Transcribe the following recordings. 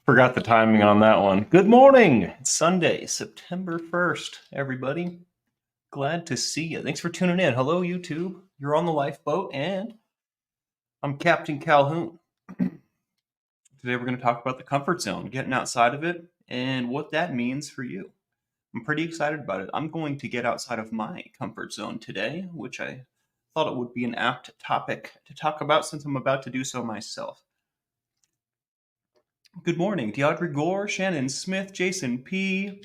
Forgot the timing on that one. Good morning. It's Sunday, September 1st, everybody. Glad to see you. Thanks for tuning in. Hello, YouTube. You're on the lifeboat, and I'm Captain Calhoun. Today, we're going to talk about the comfort zone, getting outside of it, and what that means for you. I'm pretty excited about it. I'm going to get outside of my comfort zone today, which I thought it would be an apt topic to talk about since I'm about to do so myself. Good morning, Deaudre Gore, Shannon Smith, Jason P.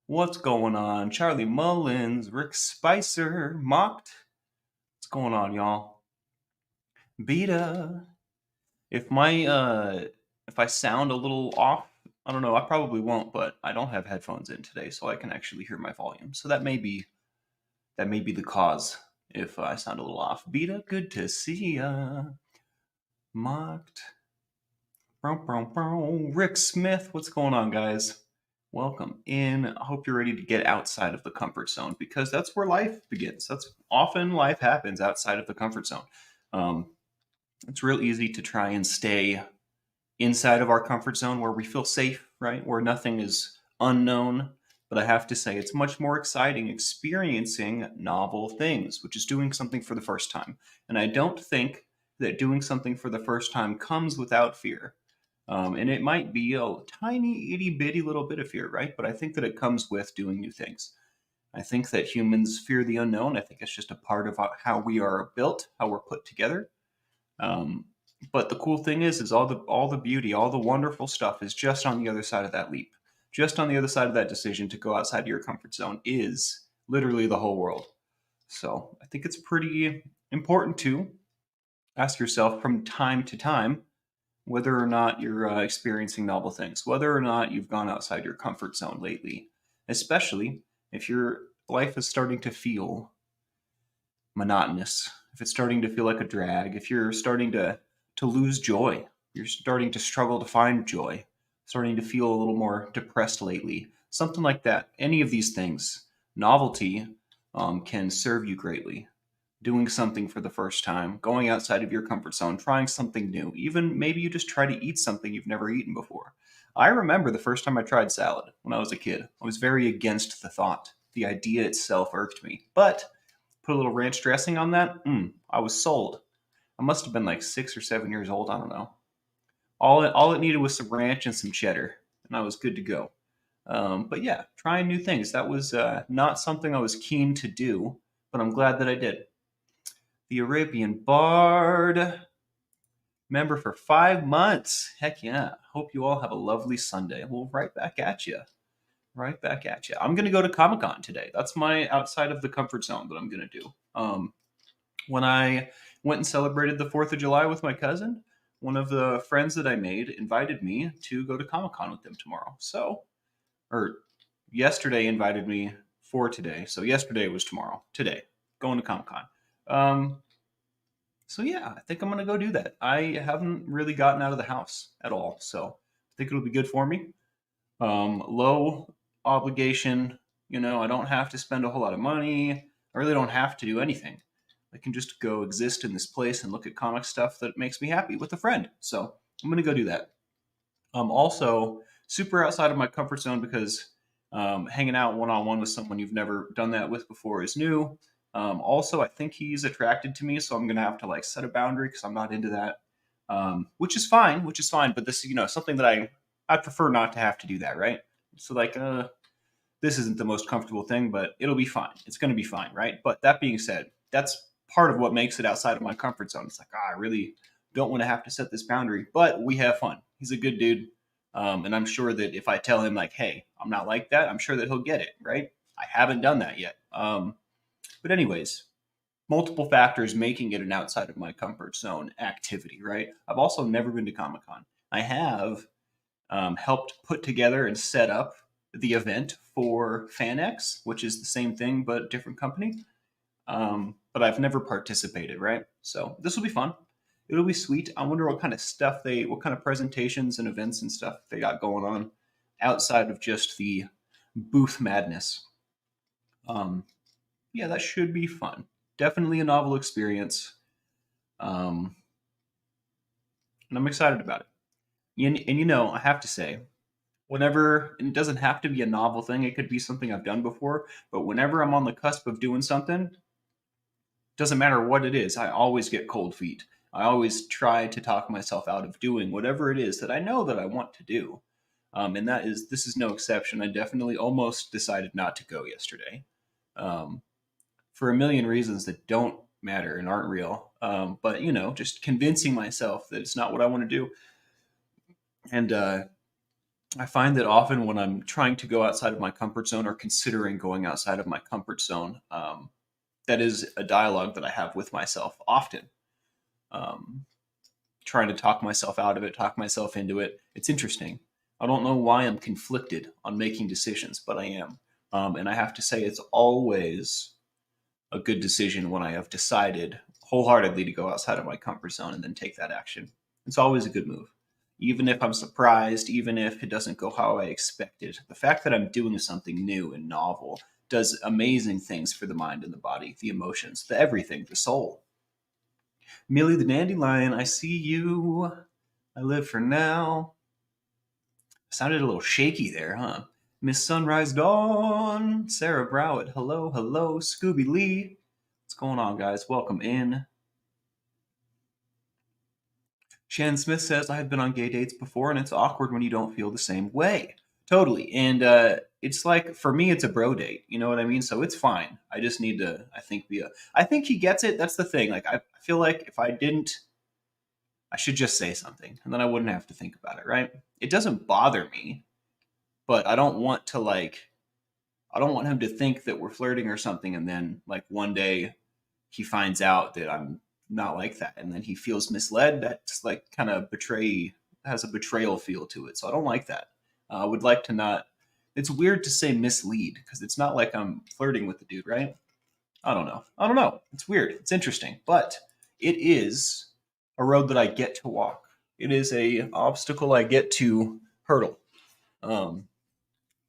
What's going on? Charlie Mullins, Rick Spicer, Mocked. What's going on, y'all? Beta. If I sound a little off, I don't know. I probably won't, but I don't have headphones in today, so I can actually hear my volume. So that may be the cause if I sound a little off. Beta, good to see ya. Mocked. Rick Smith, what's going on, guys? Welcome in. I hope you're ready to get outside of the comfort zone because that's where life begins. That's often life happens outside of the comfort zone. It's real easy to try and stay inside of our comfort zone where we feel safe, right? Where nothing is unknown. But I have to say, it's much more exciting experiencing novel things, which is doing something for the first time. And I don't think that doing something for the first time comes without fear. And it might be a tiny, itty bitty little bit of fear, right? But I think that it comes with doing new things. I think that humans fear the unknown. I think it's just a part of how we are built, how we're put together. But the cool thing is all the beauty, all the wonderful stuff is just on the other side of that leap. Just on the other side of that decision to go outside of your comfort zone is literally the whole world. So I think it's pretty important to ask yourself from time to time whether or not you're experiencing novel things, whether or not you've gone outside your comfort zone lately, especially if your life is starting to feel monotonous, if it's starting to feel like a drag, if you're starting to lose joy, you're starting to struggle to find joy, starting to feel a little more depressed lately, something like that. Any of these things, novelty can serve you greatly. Doing something for the first time, going outside of your comfort zone, trying something new. Even maybe you just try to eat something you've never eaten before. I remember the first time I tried salad when I was a kid. I was very against the thought. The idea itself irked me. But put a little ranch dressing on that, I was sold. I must have been like 6 or 7 years old, I don't know. All it needed was some ranch and some cheddar, and I was good to go. But yeah, trying new things. That was not something I was keen to do, but I'm glad that I did. The Arabian Bard, member for 5 months. Heck yeah. Hope you all have a lovely Sunday. Well, right back at you. Right back at you. I'm going to go to Comic-Con today. That's my outside of the comfort zone that I'm going to do. When I went and celebrated the 4th of July with my cousin, one of the friends that I made invited me to go to Comic-Con with them tomorrow. Yesterday invited me for today. So yesterday was tomorrow. Today, going to Comic-Con. So yeah, I think I'm gonna go do that. I haven't really gotten out of the house at all, so I think it'll be good for me. Low obligation, I don't have to spend a whole lot of money. I really don't have to do anything. I can just go exist in this place and look at comic stuff that makes me happy with a friend. So I'm gonna go do that. Also super outside of my comfort zone because hanging out one-on-one with someone you've never done that with before is new. Also, I think he's attracted to me, so I'm gonna have to like set a boundary because I'm not into that, which is fine. But this, something that I prefer not to have to do that, right? So like, this isn't the most comfortable thing, but it'll be fine. It's gonna be fine, right? But that being said, that's part of what makes it outside of my comfort zone. It's like, I really don't want to have to set this boundary, but we have fun. He's a good dude. And I'm sure that if I tell him like, hey, I'm not like that, I'm sure that he'll get it, right? I haven't done that yet. But anyways, multiple factors making it an outside of my comfort zone activity, right? I've also never been to Comic-Con. I have helped put together and set up the event for FanX, which is the same thing but different company. But I've never participated, right? So this will be fun. It'll be sweet. I wonder what kind of presentations and events and stuff they got going on outside of just the booth madness. Yeah, that should be fun. Definitely a novel experience. And I'm excited about it. And I have to say, whenever, and it doesn't have to be a novel thing, it could be something I've done before, but whenever I'm on the cusp of doing something, doesn't matter what it is, I always get cold feet. I always try to talk myself out of doing whatever it is that I know that I want to do. And this is no exception. I definitely almost decided not to go yesterday, um, for a million reasons that don't matter and aren't real. But just convincing myself that it's not what I want to do. And I find that often when I'm trying to go outside of my comfort zone or considering going outside of my comfort zone, that is a dialogue that I have with myself often, um, trying to talk myself out of it, talk myself into it. It's interesting. I don't know why I'm conflicted on making decisions, but I am. And I have to say, it's always a good decision when I have decided wholeheartedly to go outside of my comfort zone and then take that action. It's always a good move. Even if I'm surprised, even if it doesn't go how I expected, the fact that I'm doing something new and novel does amazing things for the mind and the body, the emotions, the everything, the soul. Millie the Dandelion, I see you. I live for now. Sounded a little shaky there, huh? Miss Sunrise Dawn, Sarah Browett, hello, hello, Scooby Lee. What's going on, guys? Welcome in. Shannon Smith says, I have been on gay dates before, and it's awkward when you don't feel the same way. Totally. And it's like, for me, it's a bro date. You know what I mean? So it's fine. I just need to, I think, I think he gets it. That's the thing. Like, I feel like if I didn't, I should just say something, and then I wouldn't have to think about it, right? It doesn't bother me, but I don't want to, I don't want him to think that we're flirting or something, and then, like, one day he finds out that I'm not like that, and then he feels misled. That's like kind of has a betrayal feel to it. So I don't like that. I would like to not. It's weird to say mislead because it's not like I'm flirting with the dude, right? I don't know. I don't know. It's weird. It's interesting, but it is a road that I get to walk. It is a obstacle I get to hurdle. Um,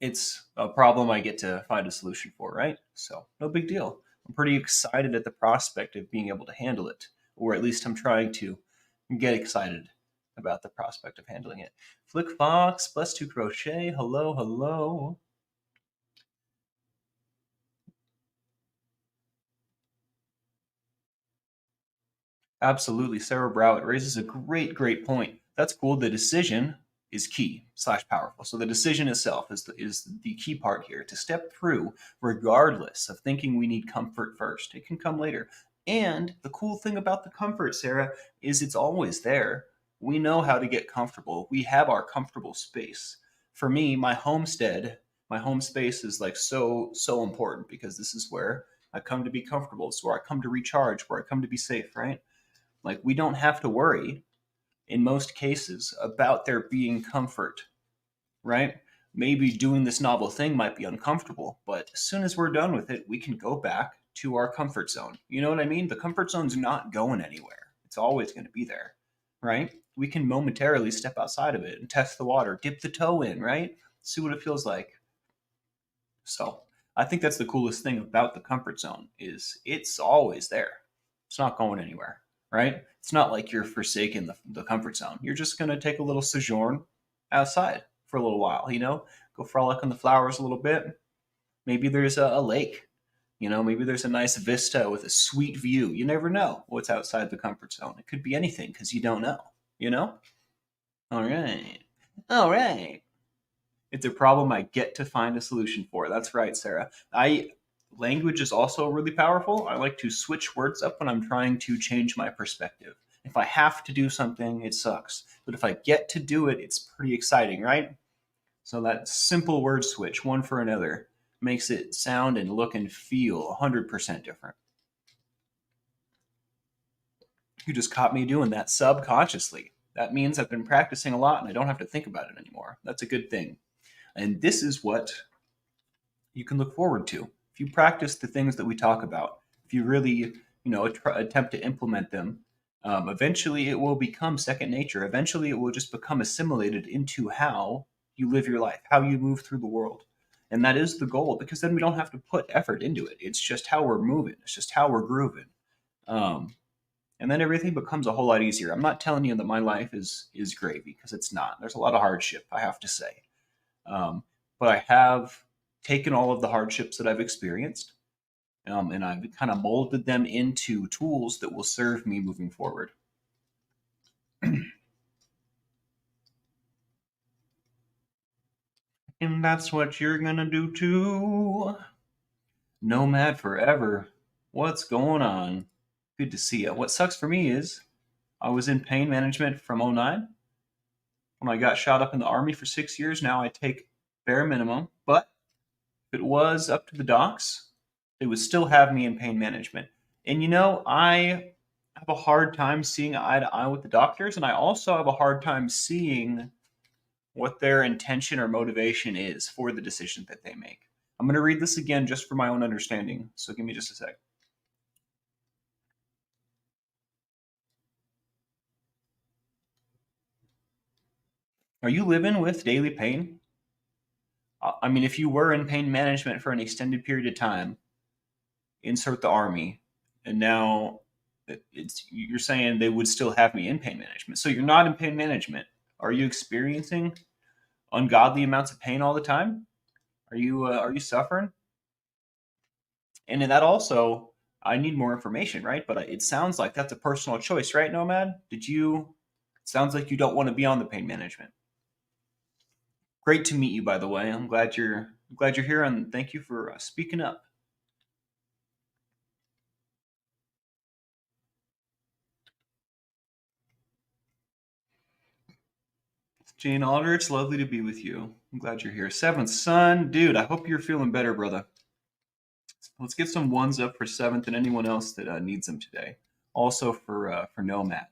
it's a problem I get to find a solution for, right? So no big deal. I'm pretty excited at the prospect of being able to handle it, or at least I'm trying to get excited about the prospect of handling it. Flick Fox, Bless to Crochet, hello, hello. Absolutely. Sarah Browett raises a great, great point. That's cool. The decision is key slash powerful. So the decision itself is the key part here to step through, regardless of thinking we need comfort first. It can come later. And the cool thing about the comfort, Sarah, is it's always there. We know how to get comfortable. We have our comfortable space. For me, my home space is like so important because this is where I come to be comfortable. It's where I come to recharge, where I come to be safe, right? Like, we don't have to worry in most cases about there being comfort, right? Maybe doing this novel thing might be uncomfortable, but as soon as we're done with it, we can go back to our comfort zone. You know what I mean? The comfort zone's not going anywhere. It's always going to be there, right? We can momentarily step outside of it and test the water, dip the toe in, right? See what it feels like. So, I think that's the coolest thing about the comfort zone is it's always there. It's not going anywhere, right? It's not like you're forsaking the comfort zone. You're just going to take a little sojourn outside for a little while, go frolic on the flowers a little bit. Maybe there's a lake, maybe there's a nice vista with a sweet view. You never know what's outside the comfort zone. It could be anything because you don't know, you know? All right. All right. It's a problem I get to find a solution for. That's right, Sarah. I Language is also really powerful. I like to switch words up when I'm trying to change my perspective. If I have to do something, it sucks. But if I get to do it, it's pretty exciting, right? So that simple word switch, one for another, makes it sound and look and feel 100% different. You just caught me doing that subconsciously. That means I've been practicing a lot and I don't have to think about it anymore. That's a good thing. And this is what you can look forward to. If you practice the things that we talk about, if you really, attempt to implement them, eventually it will become second nature. Eventually it will just become assimilated into how you live your life, how you move through the world. And that is the goal because then we don't have to put effort into it. It's just how we're moving, it's just how we're grooving. Um, and then everything becomes a whole lot easier. I'm not telling you that my life is gravy, because it's not. There's a lot of hardship, I have to say. Um, but I have taken all of the hardships that I've experienced, and I've kind of molded them into tools that will serve me moving forward. And that's what you're gonna do too. Nomad forever. What's going on? Good to see you. What sucks for me is I was in pain management from '09 when I got shot up in the army for 6 years. Now I take bare minimum, but if it was up to the docs, they would still have me in pain management. And I have a hard time seeing eye to eye with the doctors, and I also have a hard time seeing what their intention or motivation is for the decision that they make. I'm going to read this again just for my own understanding, so give me just a sec. Are you living with daily pain? I mean, if you were in pain management for an extended period of time, insert the army, and now you're saying they would still have me in pain management. So you're not in pain management. Are you experiencing ungodly amounts of pain all the time? Are you suffering? And in that also, I need more information, right? But it sounds like that's a personal choice, right, Nomad? It sounds like you don't want to be on the pain management. Great to meet you, by the way. I'm glad you're here, and thank you for speaking up. Jane Aldrich, lovely to be with you. I'm glad you're here. Seventh Son, dude, I hope you're feeling better, brother. Let's get some ones up for Seventh and anyone else that needs them today. Also for Nomad.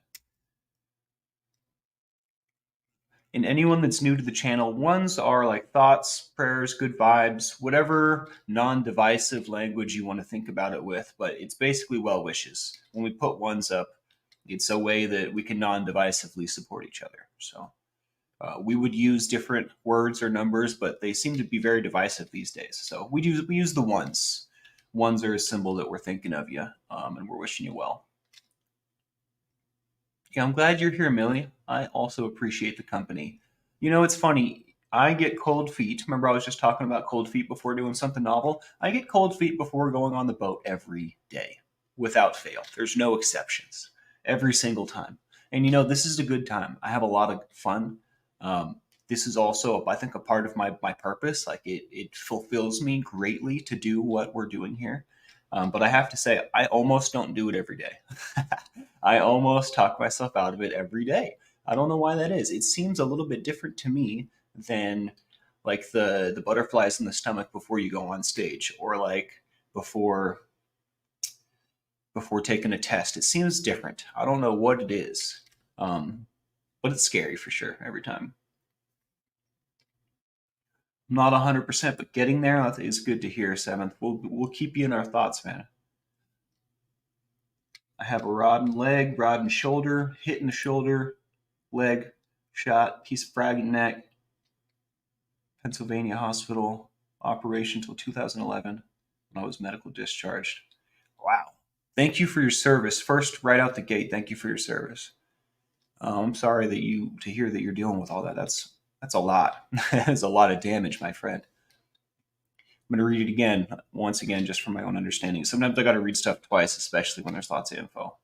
And anyone that's new to the channel, ones are like thoughts, prayers, good vibes, whatever non-divisive language you want to think about it with, but it's basically well wishes. When we put ones up, it's a way that we can non-divisively support each other. So we would use different words or numbers, but they seem to be very divisive these days. So we use the ones. Ones are a symbol that we're thinking of you, and we're wishing you well. Yeah, I'm glad you're here, Millie. I also appreciate the company. It's funny. I get cold feet. Remember, I was just talking about cold feet before doing something novel? I get cold feet before going on the boat every day, without fail. There's no exceptions. Every single time. And this is a good time. I have a lot of fun. This is also, I think, a part of my purpose. Like it fulfills me greatly to do what we're doing here. But I have to say, I almost don't do it every day. I almost talk myself out of it every day. I don't know why that is. It seems a little bit different to me than like the butterflies in the stomach before you go on stage, or like before before taking a test. It seems different. I don't know what it is, but it's scary for sure every time. Not 100%, but getting there is good to hear. Seventh, we'll keep you in our thoughts, man. I have a rotten leg, rotten shoulder, hit in the shoulder, leg, shot, piece of frag in neck, Pennsylvania hospital, operation until 2011 when I was medical discharged. Wow. Thank you for your service. First, right out the gate, thank you for your service. I'm sorry to hear that you're dealing with all that. That's a lot. That's a lot of damage, my friend. I'm going to read it again, once again, just for my own understanding. Sometimes I got to read stuff twice, especially when there's lots of info.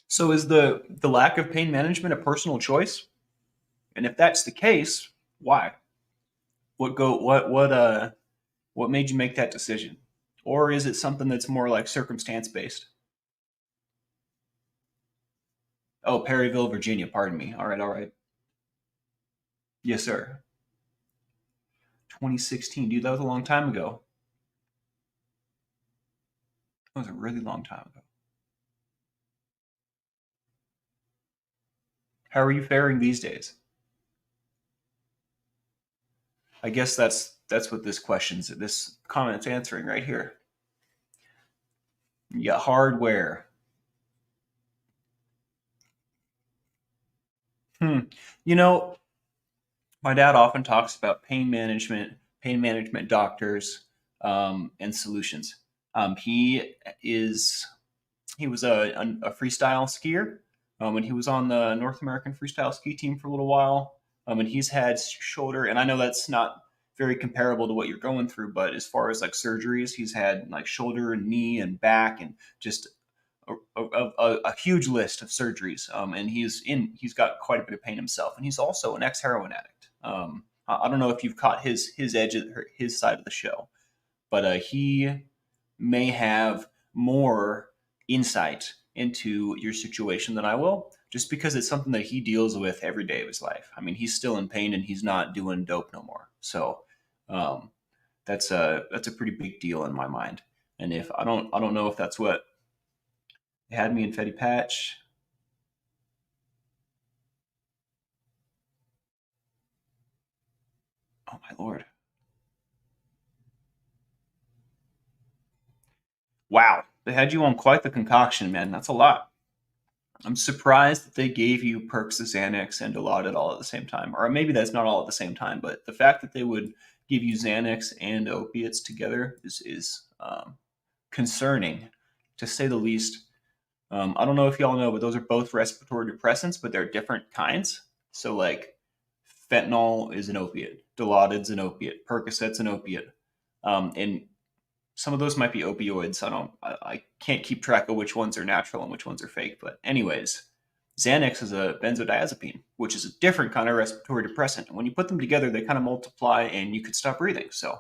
So is the lack of pain management a personal choice? And if that's the case, why? What made you make that decision? Or is it something that's more like circumstance based? Oh, Perryville, Virginia, pardon me. All right, all right. Yes, sir. 2016. Dude, that was a long time ago. That was a really long time ago. How are you faring these days? I guess that's what this comment's answering right here. You got hardware. Hmm. You know, my dad often talks about pain management doctors. and solutions. He is he was a freestyle skier, and he was on the North American freestyle ski team for a little while. And he's had shoulder, and I know that's not very comparable to what you're going through, but as far as like surgeries, he's had like shoulder and knee and back, and just a huge list of surgeries. And he's got quite a bit of pain himself, and he's also an ex heroin addict. I don't know if you've caught his edge, his side of the show, but he may have more insight into your situation than I will, just because it's something that he deals with every day of his life. I mean, he's still in pain and he's not doing dope no more. So um, that's a pretty big deal in my mind. And if I don't know if that's what had me in Fetty Patch. Oh my lord! Wow, they had you on quite the concoction, man. That's a lot. I'm surprised that they gave you Perks, Xanax, and Dilaudid all at the same time. Or maybe that's not all at the same time, but the fact that they would give you Xanax and opiates together is concerning, to say the least. I don't know if y'all know, but those are both respiratory depressants, but they're different kinds. So, like, fentanyl is an opiate, Dilaudid's an opiate, Percocet's an opiate. And some of those might be opioids. I can't keep track of which ones are natural and which ones are fake. But anyways, Xanax is a benzodiazepine, which is a different kind of respiratory depressant. And when you put them together, they kind of multiply, and you could stop breathing. So,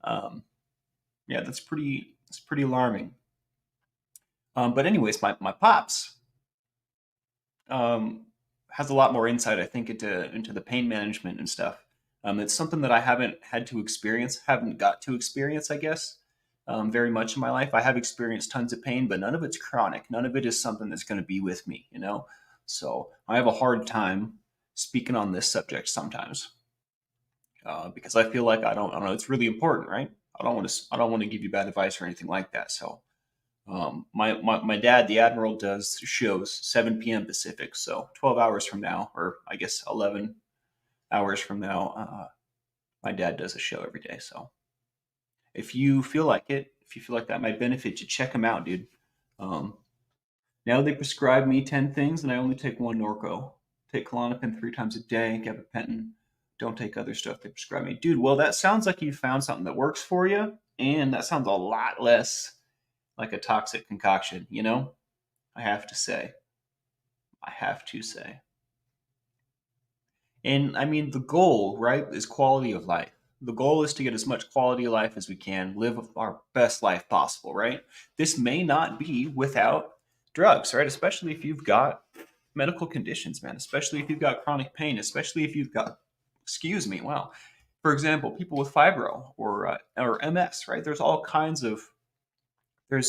um, yeah, that's pretty alarming. But anyways, my pops um, has a lot more insight, I think, into the pain management and stuff. It's something that I haven't had to experience, haven't got to experience, I guess, very much in my life. I have experienced tons of pain, but none of it's chronic. None of it is something that's going to be with me, you know? So I have a hard time speaking on this subject sometimes because I feel like I don't know, it's really important, right? I don't want to give you bad advice or anything like that. So my dad, the Admiral, does shows 7 p.m. Pacific, so 12 hours from now, or I guess 11 hours from now, my dad does a show every day. So if you feel like it, if you feel like that might benefit you, check him out, dude. Um, Now they prescribe me 10 things, and I only take one Norco. Take Klonopin 3 times a day, gabapentin. Don't take other stuff they prescribe me. Dude, well, that sounds like you found something that works for you, and that sounds a lot less like a toxic concoction, you know? I have to say. I have to say. And I mean, the goal, right, is quality of life. The goal is to get as much quality of life as we can, live our best life possible, right? This may not be without drugs, right? Especially if you've got medical conditions, man, especially if you've got chronic pain, especially if you've got, excuse me, wow. For example, people with fibro or MS, right? There's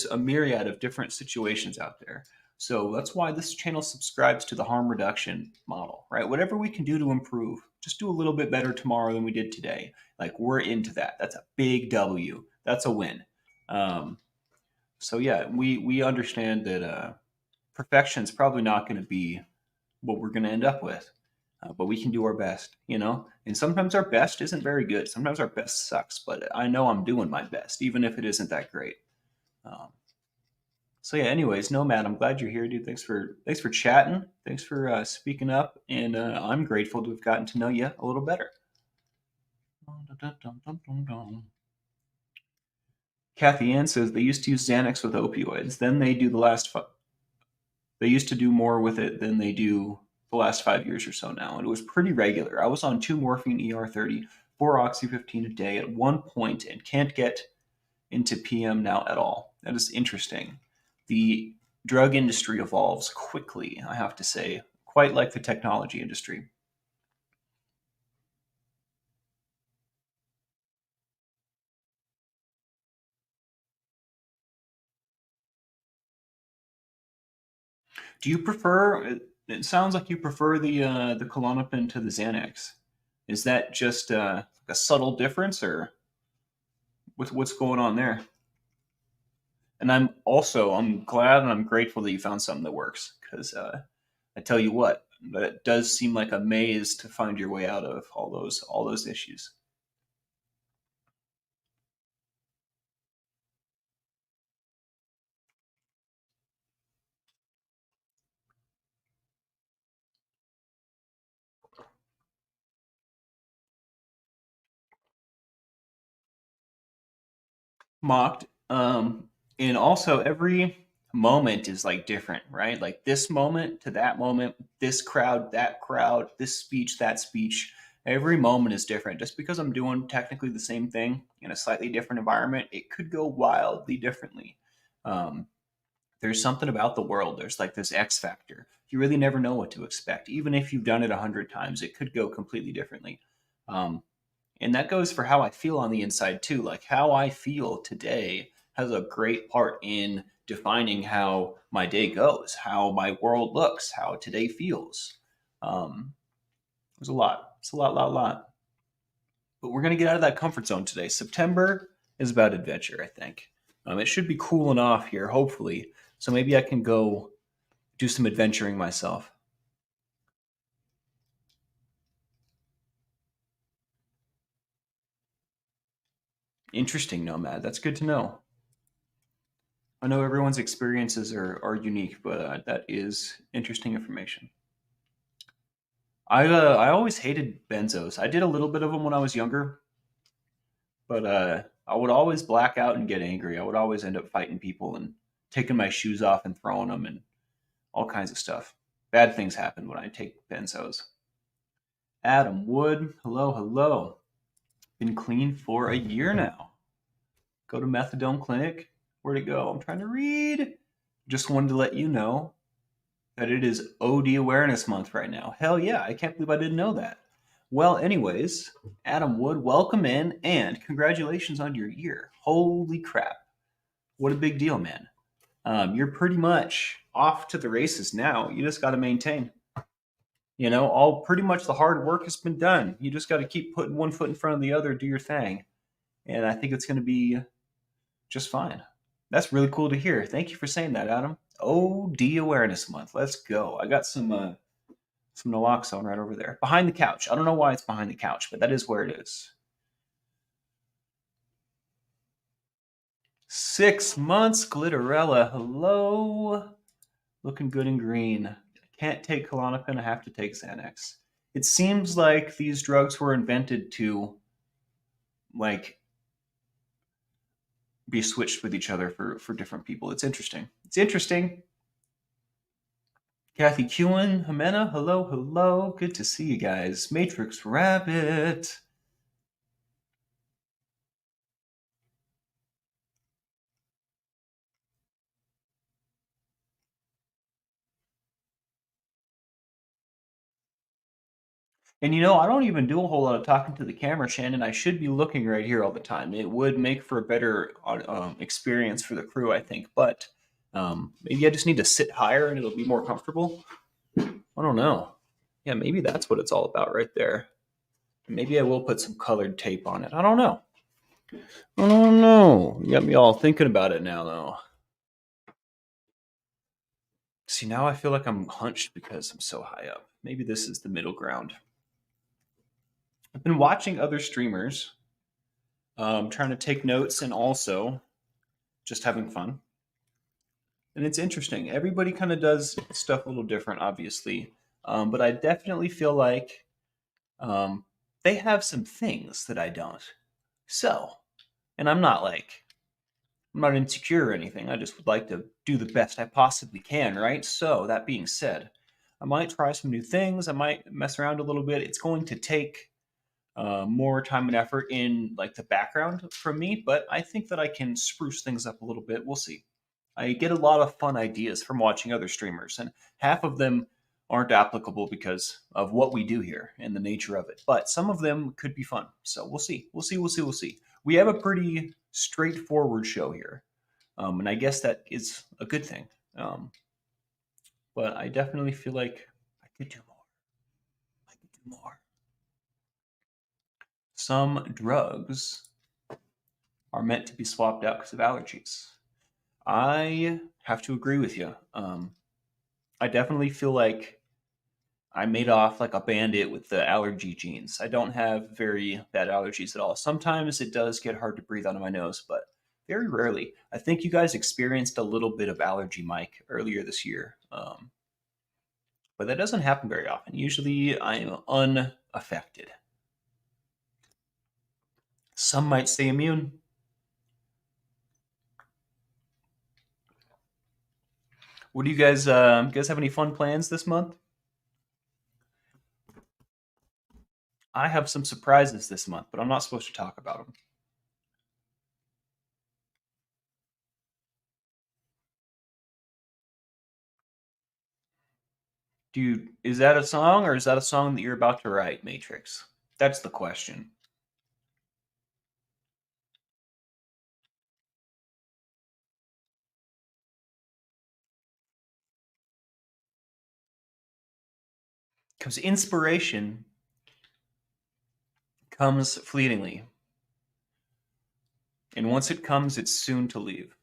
a myriad of different situations out there. So that's why this channel subscribes to the harm reduction model, right? Whatever we can do to improve, just do a little bit better tomorrow than we did today. Like, we're into that. That's a big W. That's a win. Um, so yeah, we understand that perfection is probably not going to be what we're going to end up with, but we can do our best, you know. And sometimes our best isn't very good. Sometimes our best sucks, but I know I'm doing my best, even if it isn't that great. Um, so yeah, anyways, Nomad, I'm glad you're here, dude. Thanks for chatting. Thanks for speaking up, and I'm grateful to have gotten to know you a little better. Kathy Ann says they used to use Xanax with opioids. Then they used to do more with it than they do the last 5 years or so now, and it was pretty regular. I was on 2 morphine ER30, 4 oxy 15 a day at one point, and can't get into PM now at all. That is interesting. The drug industry evolves quickly, I have to say, quite like the technology industry. Do you prefer? It sounds like you prefer the Klonopin to the Xanax. Is that just a subtle difference, or what's going on there? And I'm glad and I'm grateful that you found something that works, because I tell you what, that does seem like a maze to find your way out of all those issues. mocked. And also every moment is like different, right? Like this moment to that moment, this crowd, that crowd, this speech, that speech. Every moment is different. Just because I'm doing technically the same thing in a slightly different environment, it could go wildly differently. Um, there's something about the world. There's like this X factor. You really never know what to expect. Even if you've done it 100 times, it could go completely differently. Um, and that goes for how I feel on the inside too. Like how I feel today has a great part in defining how my day goes, how my world looks, how today feels. Um, there's a lot. It's a lot. But we're going to get out of that comfort zone today. September is about adventure, I think. It should be cooling off here, hopefully. So maybe I can go do some adventuring myself. Interesting, Nomad. That's good to know. I know everyone's experiences are unique, but that is interesting information. I always hated benzos. I did a little bit of them when I was younger, but I would always black out and get angry. I would always end up fighting people and taking my shoes off and throwing them and all kinds of stuff. Bad things happen when I take benzos. Adam Wood, hello, hello. Been clean for a year now. Go to methadone clinic. Where'd it go? I'm trying to read. Just wanted to let you know that it is OD Awareness Month right now. Hell yeah, I can't believe I didn't know that. Well, anyways, Adam Wood, welcome in and congratulations on your year. Holy crap. What a big deal, man. You're pretty much off to the races now. You just got to maintain. All pretty much the hard work has been done. You just got to keep putting one foot in front of the other, do your thing. And I think it's going to be just fine. That's really cool to hear. Thank you for saying that, Adam. OD Awareness Month. Let's go. I got some naloxone right over there. Behind the couch. I don't know why it's behind the couch, but that is where it is. 6 months, Glitterella. Hello. Looking good and green. I can't take Klonopin. I have to take Xanax. It seems like these drugs were invented to like be switched with each other for different people. It's interesting. It's interesting. Kathy Kewen, Jimena, hello, hello. Good to see you guys. Matrix Rabbit. And I don't even do a whole lot of talking to the camera, Shannon. I should be looking right here all the time. It would make for a better experience for the crew, I think. But maybe I just need to sit higher and it'll be more comfortable. I don't know. Yeah, maybe that's what it's all about right there. Maybe I will put some colored tape on it. I don't know. I don't know. You got me all thinking about it now, though. See, now I feel like I'm hunched because I'm so high up. Maybe this is the middle ground. I've been watching other streamers, trying to take notes and also just having fun. And it's interesting. Everybody kind of does stuff a little different, obviously. But I definitely feel like um, they have some things that I don't. So, and I'm not insecure or anything. I just would like to do the best I possibly can, right? So, that being said, I might try some new things. I might mess around a little bit. It's going to take more time and effort in like the background from me, but I think that I can spruce things up a little bit. We'll see. I get a lot of fun ideas from watching other streamers, and half of them aren't applicable because of what we do here and the nature of it. But some of them could be fun. So we'll see. We'll see. We have a pretty straightforward show here, and I guess that is a good thing. But I definitely feel like I could do more. I could do more. Some drugs are meant to be swapped out because of allergies. I have to agree with you. I definitely feel like I made off like a bandit with the allergy genes. I don't have very bad allergies at all. Sometimes it does get hard to breathe out of my nose, but very rarely. I think you guys experienced a little bit of allergy, Mike, earlier this year. But that doesn't happen very often. Usually I am unaffected. Some might say immune. What do you guys have any fun plans this month? I have some surprises this month, but I'm not supposed to talk about them. Dude, is that a song or is that a song that you're about to write, Matrix? That's the question. Because inspiration comes fleetingly, and once it comes, it's soon to leave.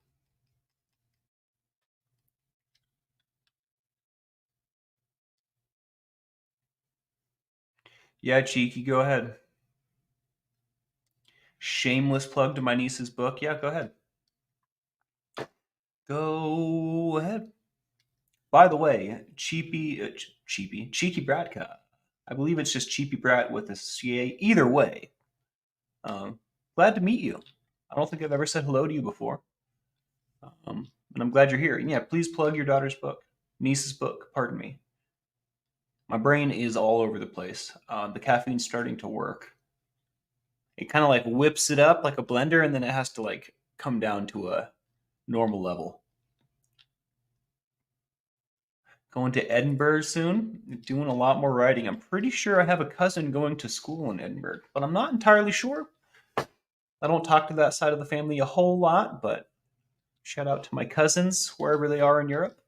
Yeah, Cheeky, go ahead. Shameless plug to my niece's book. Yeah, go ahead. Go ahead. By the way, Cheeky Bradka. I believe it's just Cheapy Brat with a CA. Either way, um, glad to meet you. I don't think I've ever said hello to you before. And I'm glad you're here. And yeah, please plug your daughter's book, niece's book, pardon me. My brain is all over the place. The caffeine's starting to work. It kind of like whips it up like a blender, and then it has to like come down to a normal level. Going to Edinburgh soon, doing a lot more writing. I'm pretty sure I have a cousin going to school in Edinburgh, but I'm not entirely sure. I don't talk to that side of the family a whole lot, but shout out to my cousins wherever they are in Europe.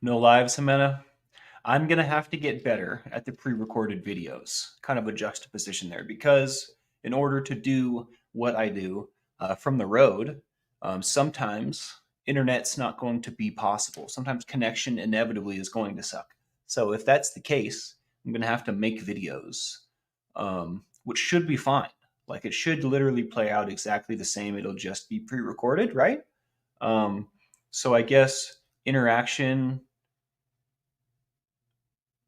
No lives, Jimena. I'm going to have to get better at the pre recorded videos. Kind of a juxtaposition there because in order to do what I do from the road, sometimes internet's not going to be possible. Sometimes connection inevitably is going to suck. So if that's the case, I'm going to have to make videos, which should be fine. Like it should literally play out exactly the same. It'll just be pre recorded, right? Um, so I guess interaction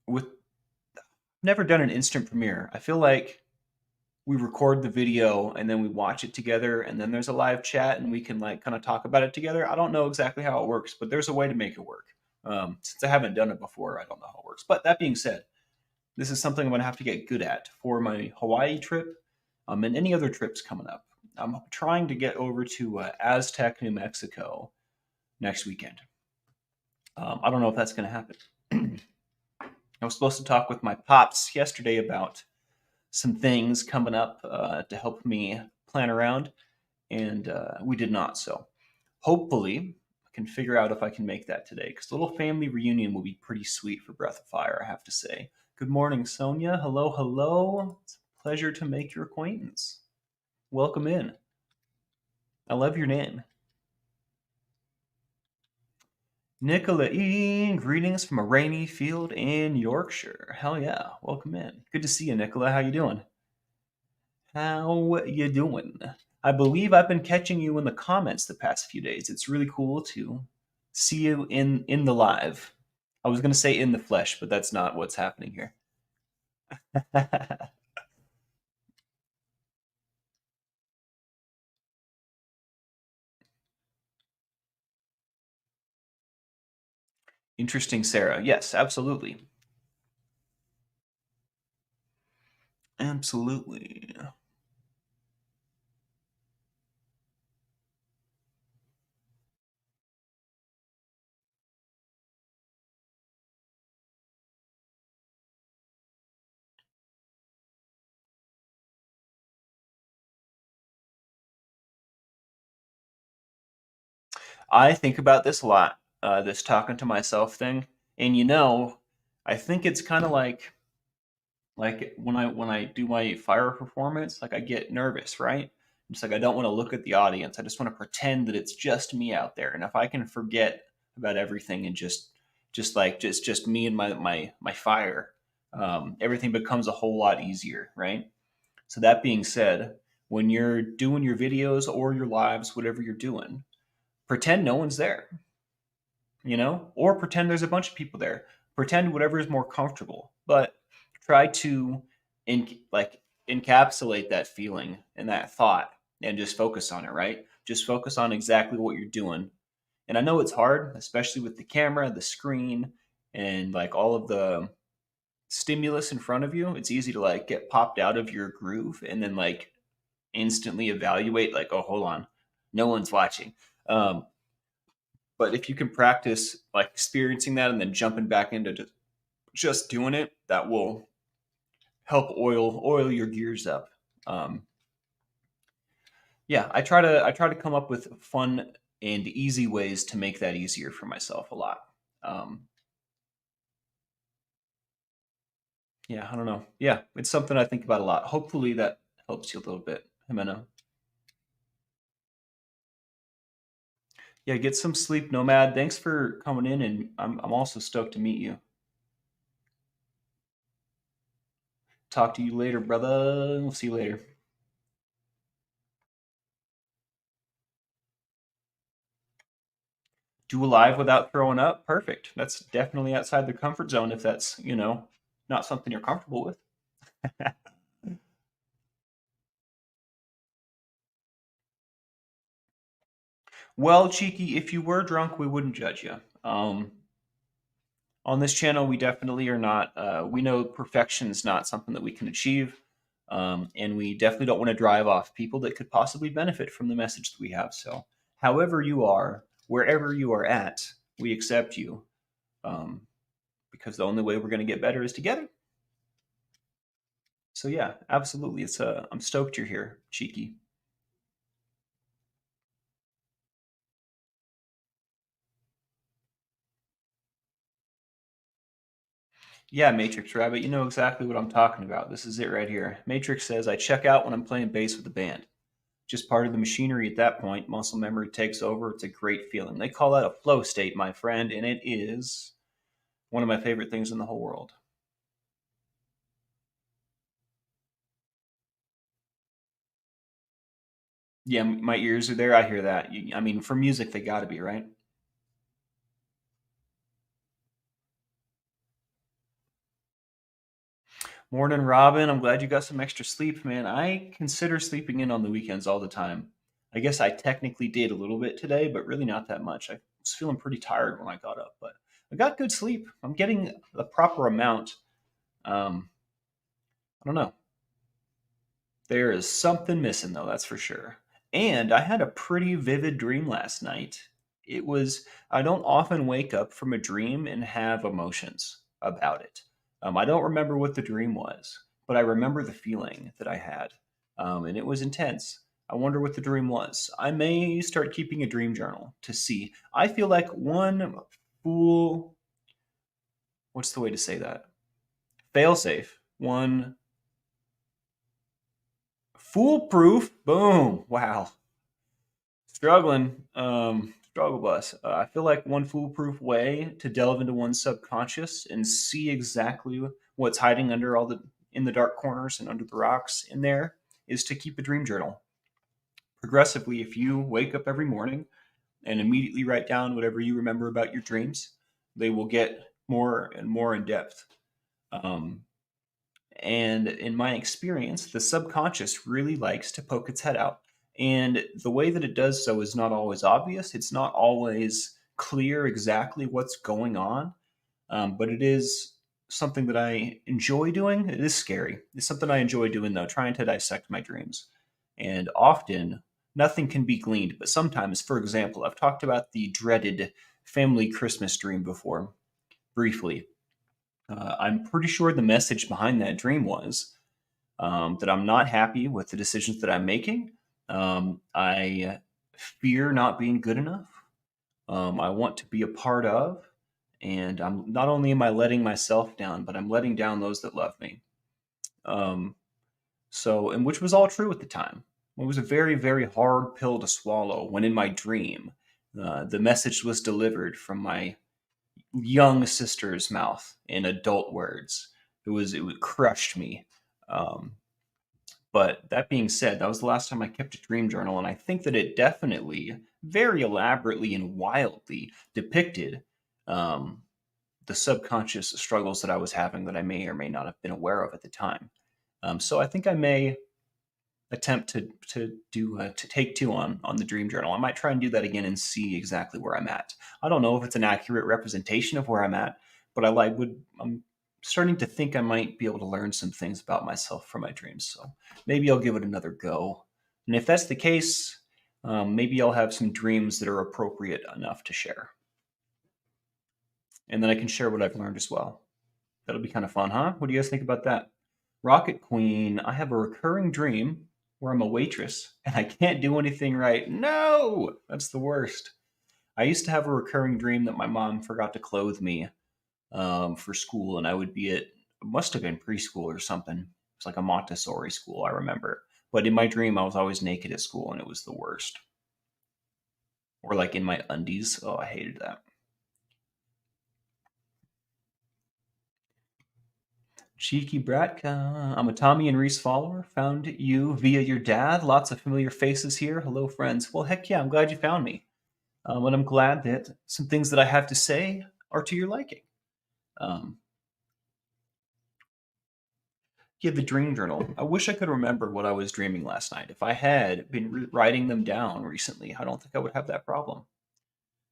with never done an instant premiere. I feel like we record the video and then we watch it together and then there's a live chat and we can like kind of talk about it together. I don't know exactly how it works, but there's a way to make it work. Since I haven't done it before, I don't know how it works. But that being said, this is something I'm going to have to get good at for my Hawaii trip and any other trips coming up. I'm trying to get over to Aztec, New Mexico next weekend. I don't know if that's going to happen. I was supposed to talk with my pops yesterday about some things coming up to help me plan around, and we did not. So hopefully, I can figure out if I can make that today because the little family reunion will be pretty sweet for Breath of Fire, I have to say. Good morning, Sonia. Hello, hello. It's a pleasure to make your acquaintance. Welcome in. I love your name. Nicola E. Greetings from a rainy field in Yorkshire. Hell yeah. Welcome in. Good to see you, Nicola. How you doing? How you doing? I believe I've been catching you in the comments the past few days. It's really cool to see you in the live. I was going to say in the flesh, but that's not what's happening here. Interesting, Sarah. Yes, absolutely. Absolutely. I think about this a lot, this talking to myself thing. And I think it's kind of like when I do my fire performance, like I get nervous, right? It's like I don't want to look at the audience. I just want to pretend that it's just me out there. And if I can forget about everything and just me and my fire, everything becomes a whole lot easier, right? So that being said, when you're doing your videos or your lives, whatever you're doing, pretend no one's there, or pretend there's a bunch of people there. Pretend whatever is more comfortable, but try to, like encapsulate that feeling and that thought and just focus on it, right? Just focus on exactly what you're doing. And I know it's hard, especially with the camera, the screen, and like all of the stimulus in front of you. It's easy to like get popped out of your groove and then like instantly evaluate, like, oh, hold on, no one's watching. Um, but if you can practice like experiencing that and then jumping back into just doing it, that will help oil your gears up. Um, yeah, I try to come up with fun and easy ways to make that easier for myself a lot. Um, yeah, I don't know. Yeah, it's something I think about a lot. Hopefully that helps you a little bit, Jimena. Yeah, get some sleep, Nomad. Thanks for coming in, and I'm also stoked to meet you. Talk to you later, brother. We'll see you later. Do a live without throwing up. Perfect. That's definitely outside the comfort zone if that's, not something you're comfortable with. Well, Cheeky, if you were drunk, we wouldn't judge you. On this channel, we definitely are not, we know perfection is not something that we can achieve. And we definitely don't want to drive off people that could possibly benefit from the message that we have. So, however you are, wherever you are at, we accept you, um, because the only way we're going to get better is together. So yeah, absolutely. I'm stoked you're here, Cheeky. Yeah, Matrix Rabbit, you know exactly what I'm talking about. This is it right here. Matrix says I check out when I'm playing bass with the band. Just part of the machinery at that point. Muscle memory takes over. It's a great feeling. They call that a flow state, my friend, and it is one of my favorite things in the whole world. Yeah, my ears are there. I hear that. I mean, for music, they got to be, right? Morning, Robin. I'm glad you got some extra sleep, man. I consider sleeping in on the weekends all the time. I guess I technically did a little bit today, but really not that much. I was feeling pretty tired when I got up, but I got good sleep. I'm getting the proper amount. Um, I don't know. There is something missing, though, that's for sure. And I had a pretty vivid dream last night. I don't often wake up from a dream and have emotions about it. I don't remember what the dream was, but I remember the feeling that I had. And it was intense. I wonder what the dream was. I may start keeping a dream journal to see. I feel like one fool, what's the way to say that? Failsafe. One foolproof. Boom. Wow. Struggling, struggle bus. I feel like one foolproof way to delve into one's subconscious and see exactly what's hiding under all the in the dark corners and under the rocks in there is to keep a dream journal. Progressively, if you wake up every morning and immediately write down whatever you remember about your dreams, they will get more and more in depth. Um, And in my experience, the subconscious really likes to poke its head out. And the way that it does so is not always obvious. It's not always clear exactly what's going on, but it is something that I enjoy doing. It is scary. It's something I enjoy doing, though, trying to dissect my dreams. And often, nothing can be gleaned, but sometimes, for example, I've talked about the dreaded family Christmas dream before, briefly. I'm pretty sure the message behind that dream was that I'm not happy with the decisions that I'm making. I fear not being good enough. I want to be a part of, and I'm not only am I letting myself down, but I'm letting down those that love me. Um, and which was all true at the time. It was a very, very hard pill to swallow when in my dream, the message was delivered from my young sister's mouth in adult words. It crushed me. Um, but that being said, that was the last time I kept a dream journal, and I think that it definitely, very elaborately and wildly depicted um, the subconscious struggles that I was having that I may or may not have been aware of at the time. So I think I may attempt to take two on the dream journal. I might try and do that again and see exactly where I'm at. I don't know if it's an accurate representation of where I'm at, but I'm starting to think I might be able to learn some things about myself from my dreams. So maybe I'll give it another go. And if that's the case, maybe I'll have some dreams that are appropriate enough to share. And then I can share what I've learned as well. That'll be kind of fun, huh? What do you guys think about that? Rocket Queen, I have a recurring dream where I'm a waitress and I can't do anything right. No, that's the worst. I used to have a recurring dream that my mom forgot to clothe me for school, and I would be at, must have been preschool or something. It's like a Montessori school, I remember. But in my dream, I was always naked at school, and it was the worst. Or like in my undies. Oh, I hated that. Cheeky brat. I'm a Tommy and Reese follower. Found you via your dad. Lots of familiar faces here. Hello, friends. Well, heck yeah, I'm glad you found me. And I'm glad that some things that I have to say are to your liking. Um, yeah, the dream journal. I wish I could remember what I was dreaming last night. If I had been writing them down recently, I don't think I would have that problem.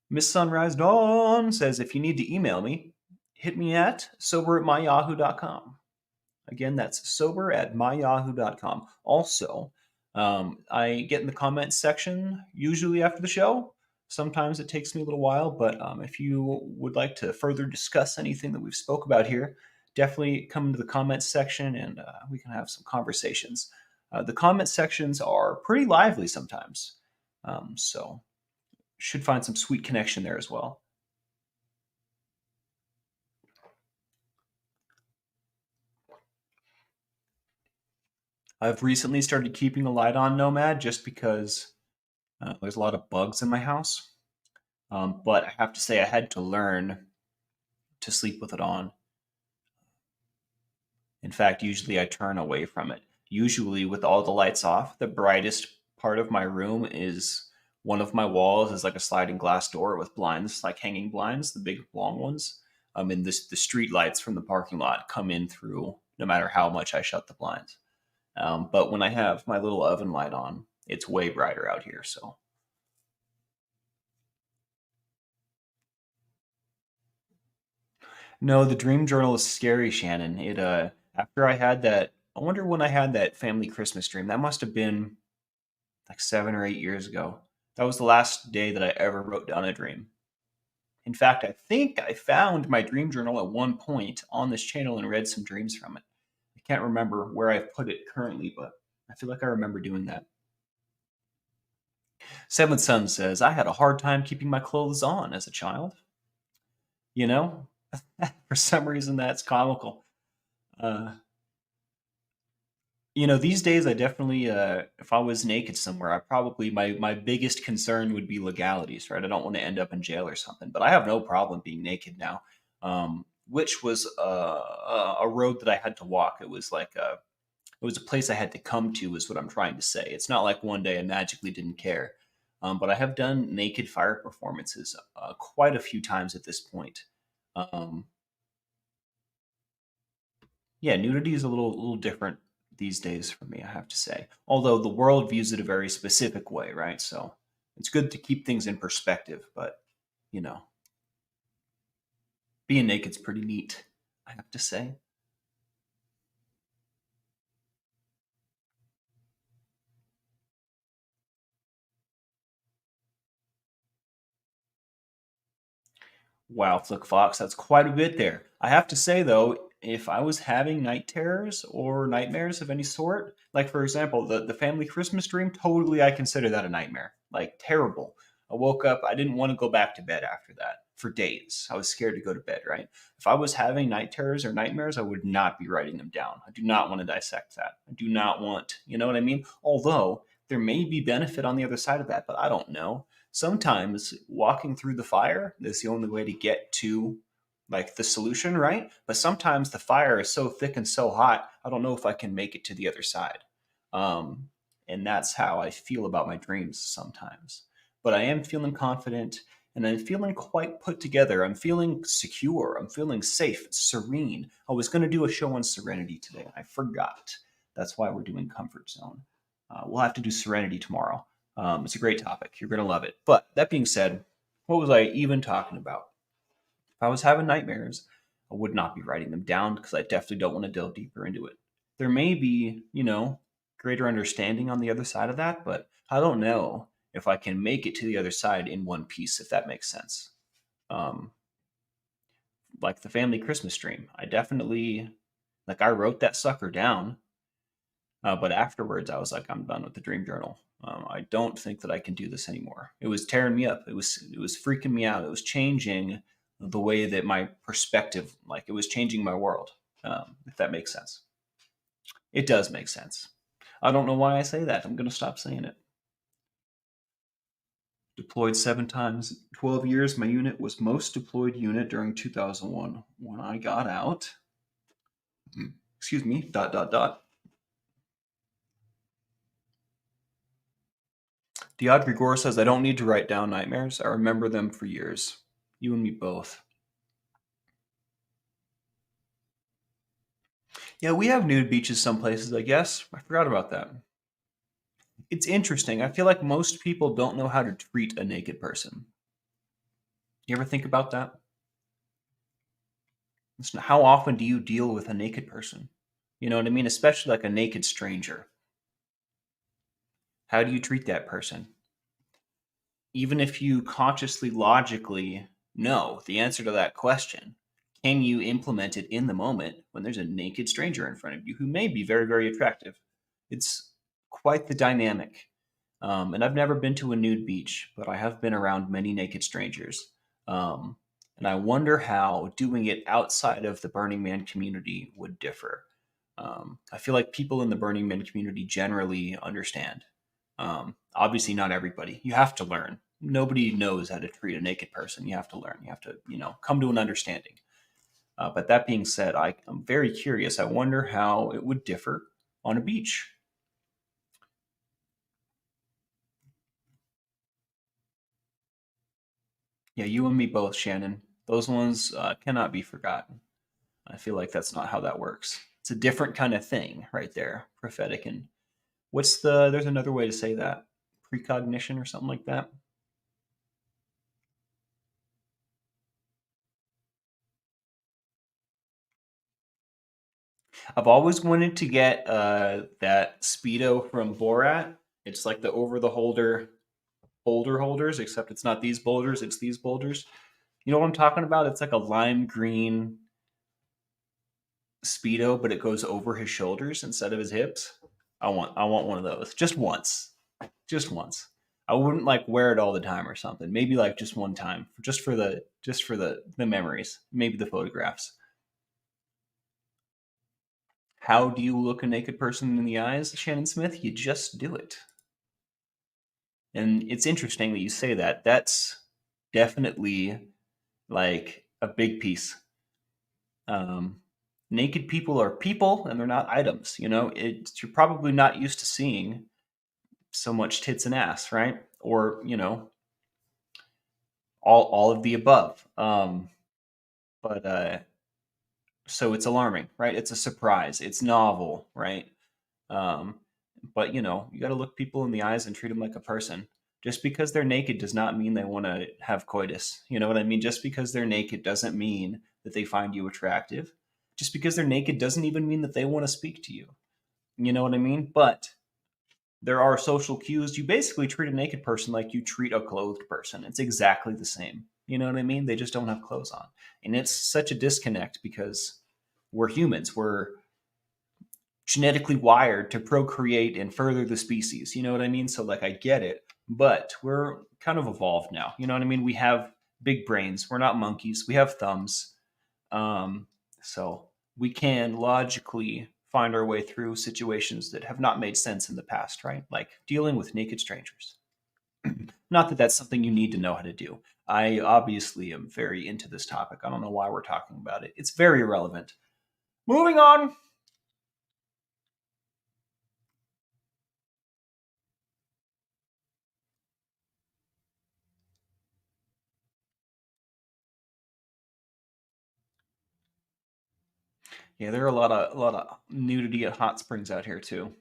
Miss Sunrise Dawn says, if you need to email me, hit me at sober@myyahoo.com. Again, that's sober@myyahoo.com. Also, I get in the comments section usually after the show. Sometimes it takes me a little while, but if you would like to further discuss anything that we've spoke about here, definitely come into the comments section and we can have some conversations. The comment sections are pretty lively sometimes, so should find some sweet connection there as well. I've recently started keeping a light on Nomad just because there's a lot of bugs in my house. But I have to say, I had to learn to sleep with it on. In fact, usually I turn away from it. Usually, with all the lights off, the brightest part of my room is one of my walls is like a sliding glass door with blinds, like hanging blinds, the big long ones. And the street lights from the parking lot come in through no matter how much I shut the blinds. But when I have my little oven light on, it's way brighter out here. So no, the dream journal is scary, Shannon. It after I had that, I wonder when I had that family Christmas dream. That must have been like 7 or 8 years ago. That was the last day that I ever wrote down a dream. In fact, I think I found my dream journal at one point on this channel and read some dreams from it. I can't remember where I've put it currently, but I feel like I remember doing that. Seventh Son says, I had a hard time keeping my clothes on as a child. You know, for some reason that's comical. Uh, these days I definitely, if I was naked somewhere, I probably my biggest concern would be legalities, right? I don't want to end up in jail or something, but I have no problem being naked now. Which was a road that I had to walk. It was a place I had to come to, is what I'm trying to say. It's not like one day I magically didn't care. But I have done naked fire performances quite a few times at this point. Um, yeah, nudity is a little different these days for me, I have to say. Although the world views it a very specific way, right? So it's good to keep things in perspective. But you know, being naked's pretty neat, I have to say. Wow, Flick Fox, that's quite a bit there. I have to say though, if I was having night terrors or nightmares of any sort, like for example, the family Christmas dream, totally I consider that a nightmare. Like terrible. I woke up, I didn't want to go back to bed after that for days. I was scared to go to bed, right? If I was having night terrors or nightmares, I would not be writing them down. I do not want to dissect that. I do not want, you know what I mean? Although there may be benefit on the other side of that, but I don't know. Sometimes walking through the fire is the only way to get to like the solution, right? But sometimes the fire is so thick and so hot, I don't know if I can make it to the other side. Um, and that's how I feel about my dreams sometimes. But I am feeling confident and I'm feeling quite put together. I'm feeling secure. I'm feeling safe, serene. I was going to do a show on serenity today and I forgot. That's why we're doing comfort zone. We'll have to do serenity tomorrow. It's a great topic. You're going to love it. But that being said, what was I even talking about? If I was having nightmares, I would not be writing them down because I definitely don't want to delve deeper into it. There may be, greater understanding on the other side of that, but I don't know if I can make it to the other side in one piece, if that makes sense. Um, like the family Christmas dream, I definitely, like, I wrote that sucker down, but afterwards I was like, I'm done with the dream journal. I don't think that I can do this anymore. It was tearing me up. It was freaking me out. It was changing the way that my perspective, like, it was changing my world. If that makes sense. It does make sense. I don't know why I say that. I'm going to stop saying it. Deployed 7 times, 12 years. My unit was most deployed unit during 2001. When I got out, excuse me, dot, dot, dot. Diod Grigor says, I don't need to write down nightmares. I remember them for years. You and me both. Yeah, we have nude beaches some places, I guess. I forgot about that. It's interesting. I feel like most people don't know how to treat a naked person. You ever think about that? How often do you deal with a naked person? You know what I mean? Especially like a naked stranger. How do you treat that person? Even if you consciously, logically know the answer to that question, can you implement it in the moment when there's a naked stranger in front of you who may be very, very attractive? It's quite the dynamic. And I've never been to a nude beach, but I have been around many naked strangers. Um, and I wonder how doing it outside of the Burning Man community would differ. I feel like people in the Burning Man community generally understand. Obviously, not everybody. You have to learn. Nobody knows how to treat a naked person. You have to learn. You have to, come to an understanding. But that being said, I'm very curious. I wonder how it would differ on a beach. Yeah, you and me both, Shannon. Those ones cannot be forgotten. I feel like that's not how that works. It's a different kind of thing right there. Prophetic and there's another way to say that. Precognition or something like that. I've always wanted to get that Speedo from Borat. It's like the over the boulder holders, except it's not these boulders, it's these boulders. You know what I'm talking about? It's like a lime green Speedo, but it goes over his shoulders instead of his hips. I want one of those. Just once. Just once. I wouldn't like wear it all the time or something. Maybe like just one time, just for the memories, maybe the photographs. How do you look a naked person in the eyes, Shannon Smith? You just do it. And it's interesting that you say that. That's definitely like a big piece. Um, Naked people are people and they're not items. You're probably not used to seeing so much tits and ass, right? Or, all of the above. But so it's alarming, right? It's a surprise. It's novel, right? Um, but you got to look people in the eyes and treat them like a person. Just because they're naked does not mean they want to have coitus. You know what I mean? Just because they're naked doesn't mean that they find you attractive. Just because they're naked doesn't even mean that they want to speak to you. You know what I mean? But there are social cues. You basically treat a naked person like you treat a clothed person. It's exactly the same. You know what I mean? They just don't have clothes on. And it's such a disconnect because we're humans. We're genetically wired to procreate and further the species. You know what I mean? So like I get it, but we're kind of evolved now. You know what I mean? We have big brains. We're not monkeys. We have thumbs. Um, so we can logically find our way through situations that have not made sense in the past, right? Like dealing with naked strangers. Not that that's something you need to know how to do. I obviously am very into this topic. I don't know why we're talking about it. It's very irrelevant. Moving on. Yeah, there are a lot of nudity at hot springs out here too.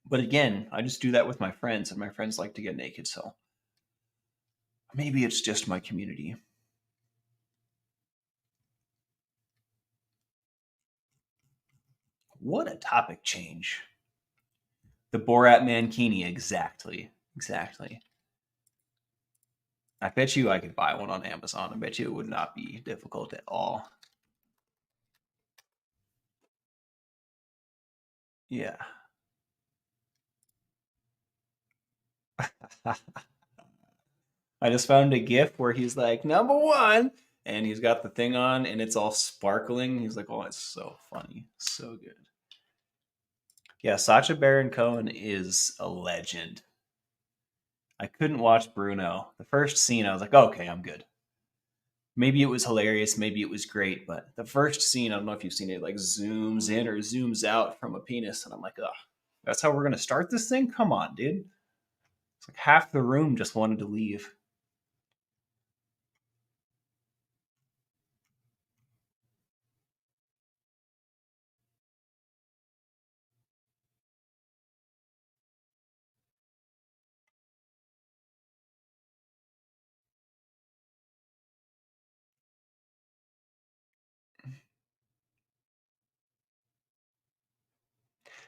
But again, I just do that with my friends, and my friends like to get naked, so maybe it's just my community. What a topic change. The Borat Mankini, exactly. Exactly. I bet you I could buy one on Amazon. I bet you it would not be difficult at all. Yeah. I just found a GIF where he's like, number one, and he's got the thing on and it's all sparkling. He's like, oh, it's so funny. So good. Yeah, Sacha Baron Cohen is a legend. I couldn't watch Bruno. The first scene, I was like, okay, I'm good. Maybe it was hilarious, maybe it was great, but the first scene, I don't know if you've seen it, like zooms in or zooms out from a penis, and I'm like, ugh, that's how we're gonna start this thing? Come on, dude. It's like half the room just wanted to leave.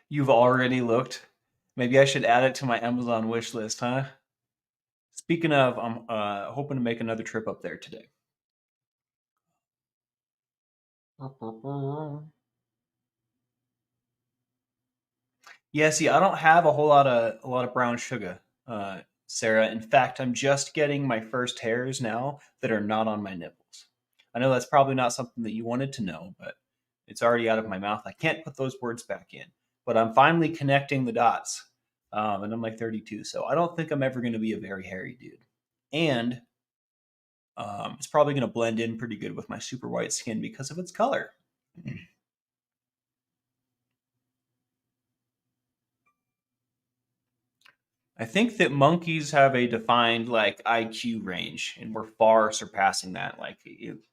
You've already looked. Maybe I should add it to my Amazon wish list, huh? Speaking of, I'm hoping to make another trip up there today. Yeah, see, I don't have a lot of brown sugar, Sarah. In fact, I'm just getting my first hairs now that are not on my nipples. I know that's probably not something that you wanted to know, but it's already out of my mouth. I can't put those words back in, but I'm finally connecting the dots. And I'm like 32, so I don't think I'm ever going to be a very hairy dude. And it's probably going to blend in pretty good with my super white skin because of its color. I think that monkeys have a defined like IQ range, and we're far surpassing that. Like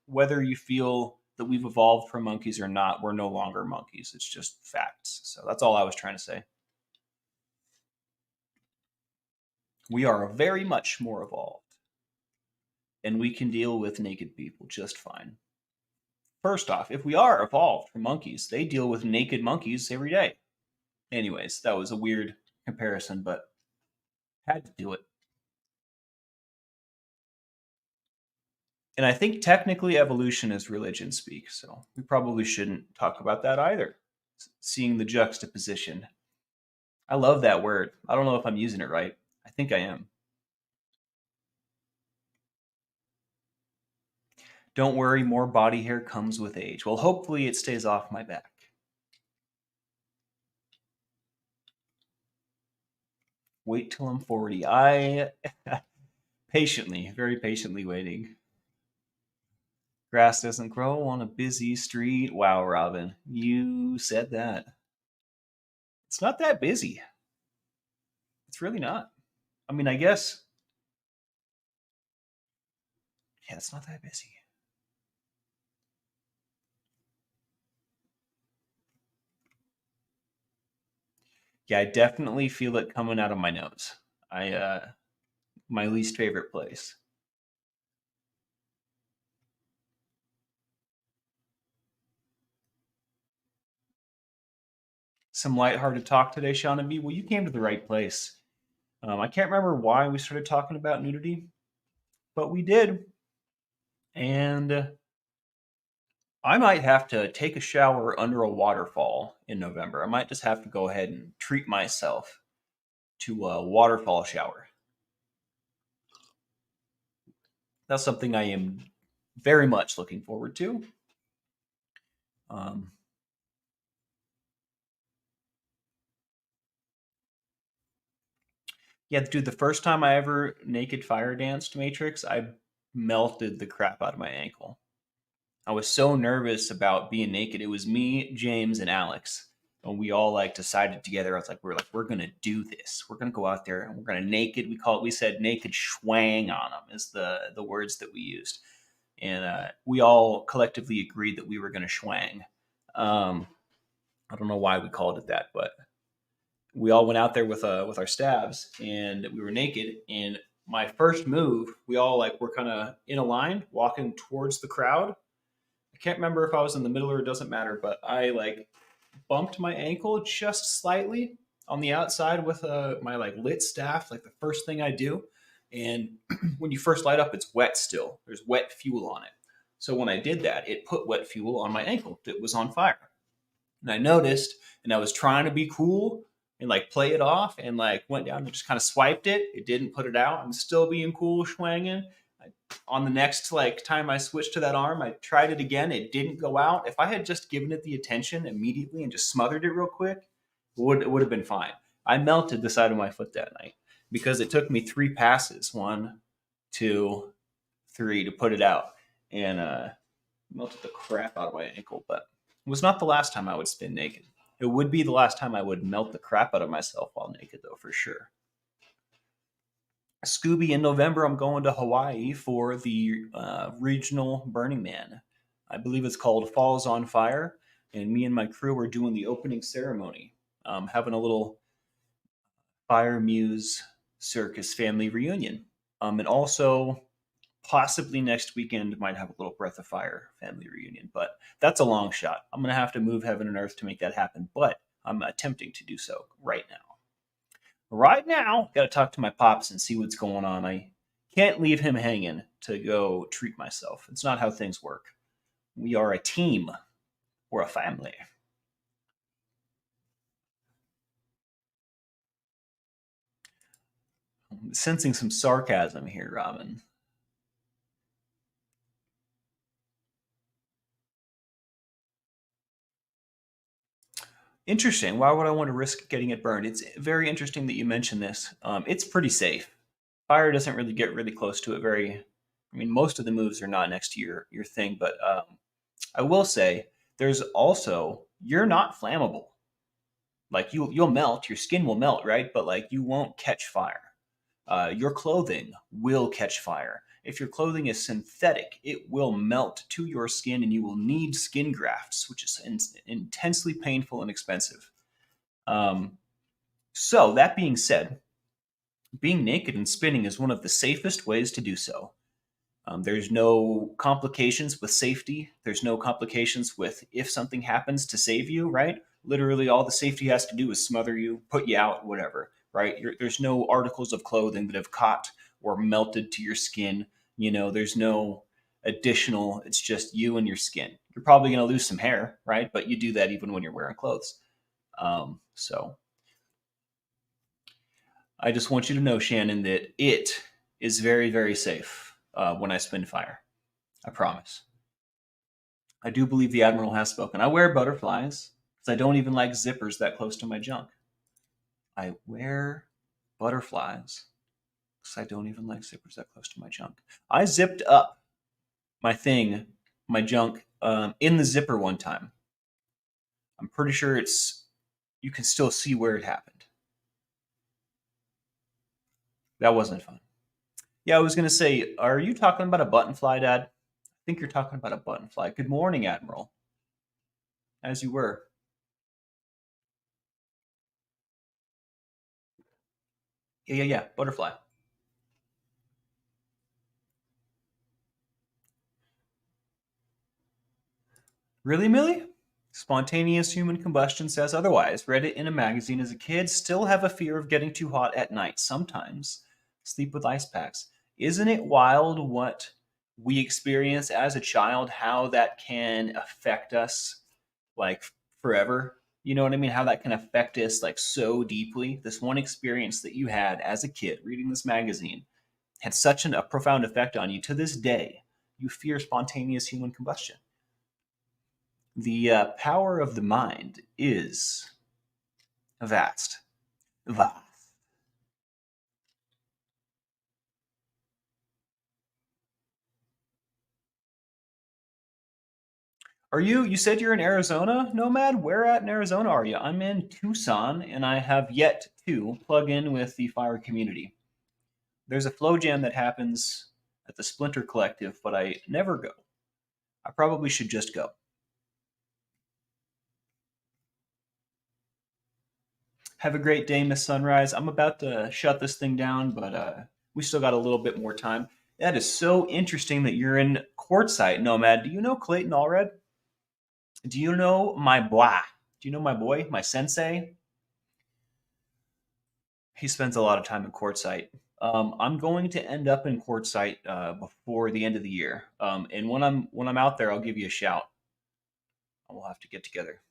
whether you feel that we've evolved from monkeys or not, we're no longer monkeys. It's just facts. So that's all I was trying to say. We are very much more evolved, and we can deal with naked people just fine. First off, if we are evolved from monkeys, they deal with naked monkeys every day. Anyways, that was a weird comparison, but had to do it. And I think technically evolution is religion speak, so we probably shouldn't talk about that either. Seeing the juxtaposition. I love that word. I don't know if I'm using it right. I think I am. Don't worry, more body hair comes with age. Well, hopefully it stays off my back. Wait till I'm 40. I patiently, very patiently waiting. Grass doesn't grow on a busy street. Wow, Robin, you said that. It's not that busy. It's really not. I mean, I guess, yeah, it's not that busy. Yeah, I definitely feel it coming out of my nose. My least favorite place. Some lighthearted talk today, Sean and me. Well, you came to the right place. I can't remember why we started talking about nudity, but we did. And I might have to take a shower under a waterfall in November. I might just have to go ahead and treat myself to a waterfall shower. That's something I am very much looking forward to. Um, Yeah, dude, the first time I ever naked fire danced Matrix, I melted the crap out of my ankle. I was so nervous about being naked. It was me, James, and Alex. And we all like decided together. I was like, we're gonna do this. We're gonna go out there and we're gonna naked. We said naked schwang on them is the words that we used. And we all collectively agreed that we were gonna schwang. Um, I don't know why we called it that, but we all went out there with our stabs, and we were naked. And my first move, we all like were kind of in a line, walking towards the crowd. I can't remember if I was in the middle or it doesn't matter, but I like bumped my ankle just slightly on the outside with my like lit staff, like the first thing I do. And when you first light up, it's wet still. There's wet fuel on it. So when I did that, it put wet fuel on my ankle that was on fire. And I noticed, and I was trying to be cool and like play it off, and like went down and just kind of swiped it. It didn't put it out. I'm still being cool, swanging. On the next like time I switched to that arm, I tried it again. It didn't go out. If I had just given it the attention immediately and just smothered it real quick, it would have been fine. I melted the side of my foot that night because it took me 3 passes, 1, 2, 3, to put it out, and melted the crap out of my ankle. But it was not the last time I would spin naked. It would be the last time I would melt the crap out of myself while naked, though, for sure. Scooby, in November, I'm going to Hawaii for the regional Burning Man. I believe it's called Falls on Fire. And me and my crew are doing the opening ceremony, having a little Fire Muse Circus family reunion. And also, possibly next weekend, might have a little Breath of Fire family reunion. But that's a long shot. I'm going to have to move heaven and earth to make that happen. But I'm attempting to do so right now. Right now, got to talk to my pops and see what's going on. I can't leave him hanging to go treat myself. It's not how things work. We are a team. We're a family. I'm sensing some sarcasm here, Robin. Interesting. Why would I want to risk getting it burned? It's very interesting that you mentioned this. It's pretty safe. Fire doesn't really get really close to it. I mean, most of the moves are not next to your thing, but I will say there's also you're not flammable. Like you'll melt, your skin will melt, right? But like you won't catch fire. Your clothing will catch fire. If your clothing is synthetic, it will melt to your skin, and you will need skin grafts, which is intensely painful and expensive. Um, so that being said, being naked and spinning is one of the safest ways to do so. There's no complications with safety. There's no complications with if something happens to save you, right? Literally, all the safety has to do is smother you, put you out, whatever, right? There's no articles of clothing that have caught or melted to your skin. There's no additional, it's just you and your skin. You're probably going to lose some hair, right? But you do that even when you're wearing clothes. So I just want you to know, Shannon, that it is very, very safe when I spin fire. I promise. I do believe the Admiral has spoken. I wear butterflies because I don't even like zippers that close to my junk. I wear butterflies because I don't even like zippers that close to my junk. I zipped up my junk, in the zipper one time. I'm pretty sure you can still see where it happened. That wasn't fun. Yeah, I was going to say, are you talking about a button fly, Dad? I think you're talking about a button fly. Good morning, Admiral. As you were. Yeah. Butterfly. Really, Millie? Spontaneous human combustion says otherwise. Read it in a magazine as a kid. Still have a fear of getting too hot at night. Sometimes sleep with ice packs. Isn't it wild what we experience as a child, how that can affect us like forever? You know what I mean? How that can affect us like so deeply. This one experience that you had as a kid reading this magazine had such a profound effect on you. To this day, you fear spontaneous human combustion. The power of the mind is vast. Vast. You said you're in Arizona, Nomad? Where at in Arizona are you? I'm in Tucson, and I have yet to plug in with the fire community. There's a flow jam that happens at the Splinter Collective, but I never go. I probably should just go. Have a great day, Miss Sunrise. I'm about to shut this thing down, but we still got a little bit more time. That is so interesting that you're in Quartzsite, Nomad. Do you know Clayton Allred? Do you know my boy? Do you know my boy, my sensei? He spends a lot of time in Quartzsite. I'm going to end up in Quartzsite before the end of the year, and when I'm out there, I'll give you a shout. We'll have to get together.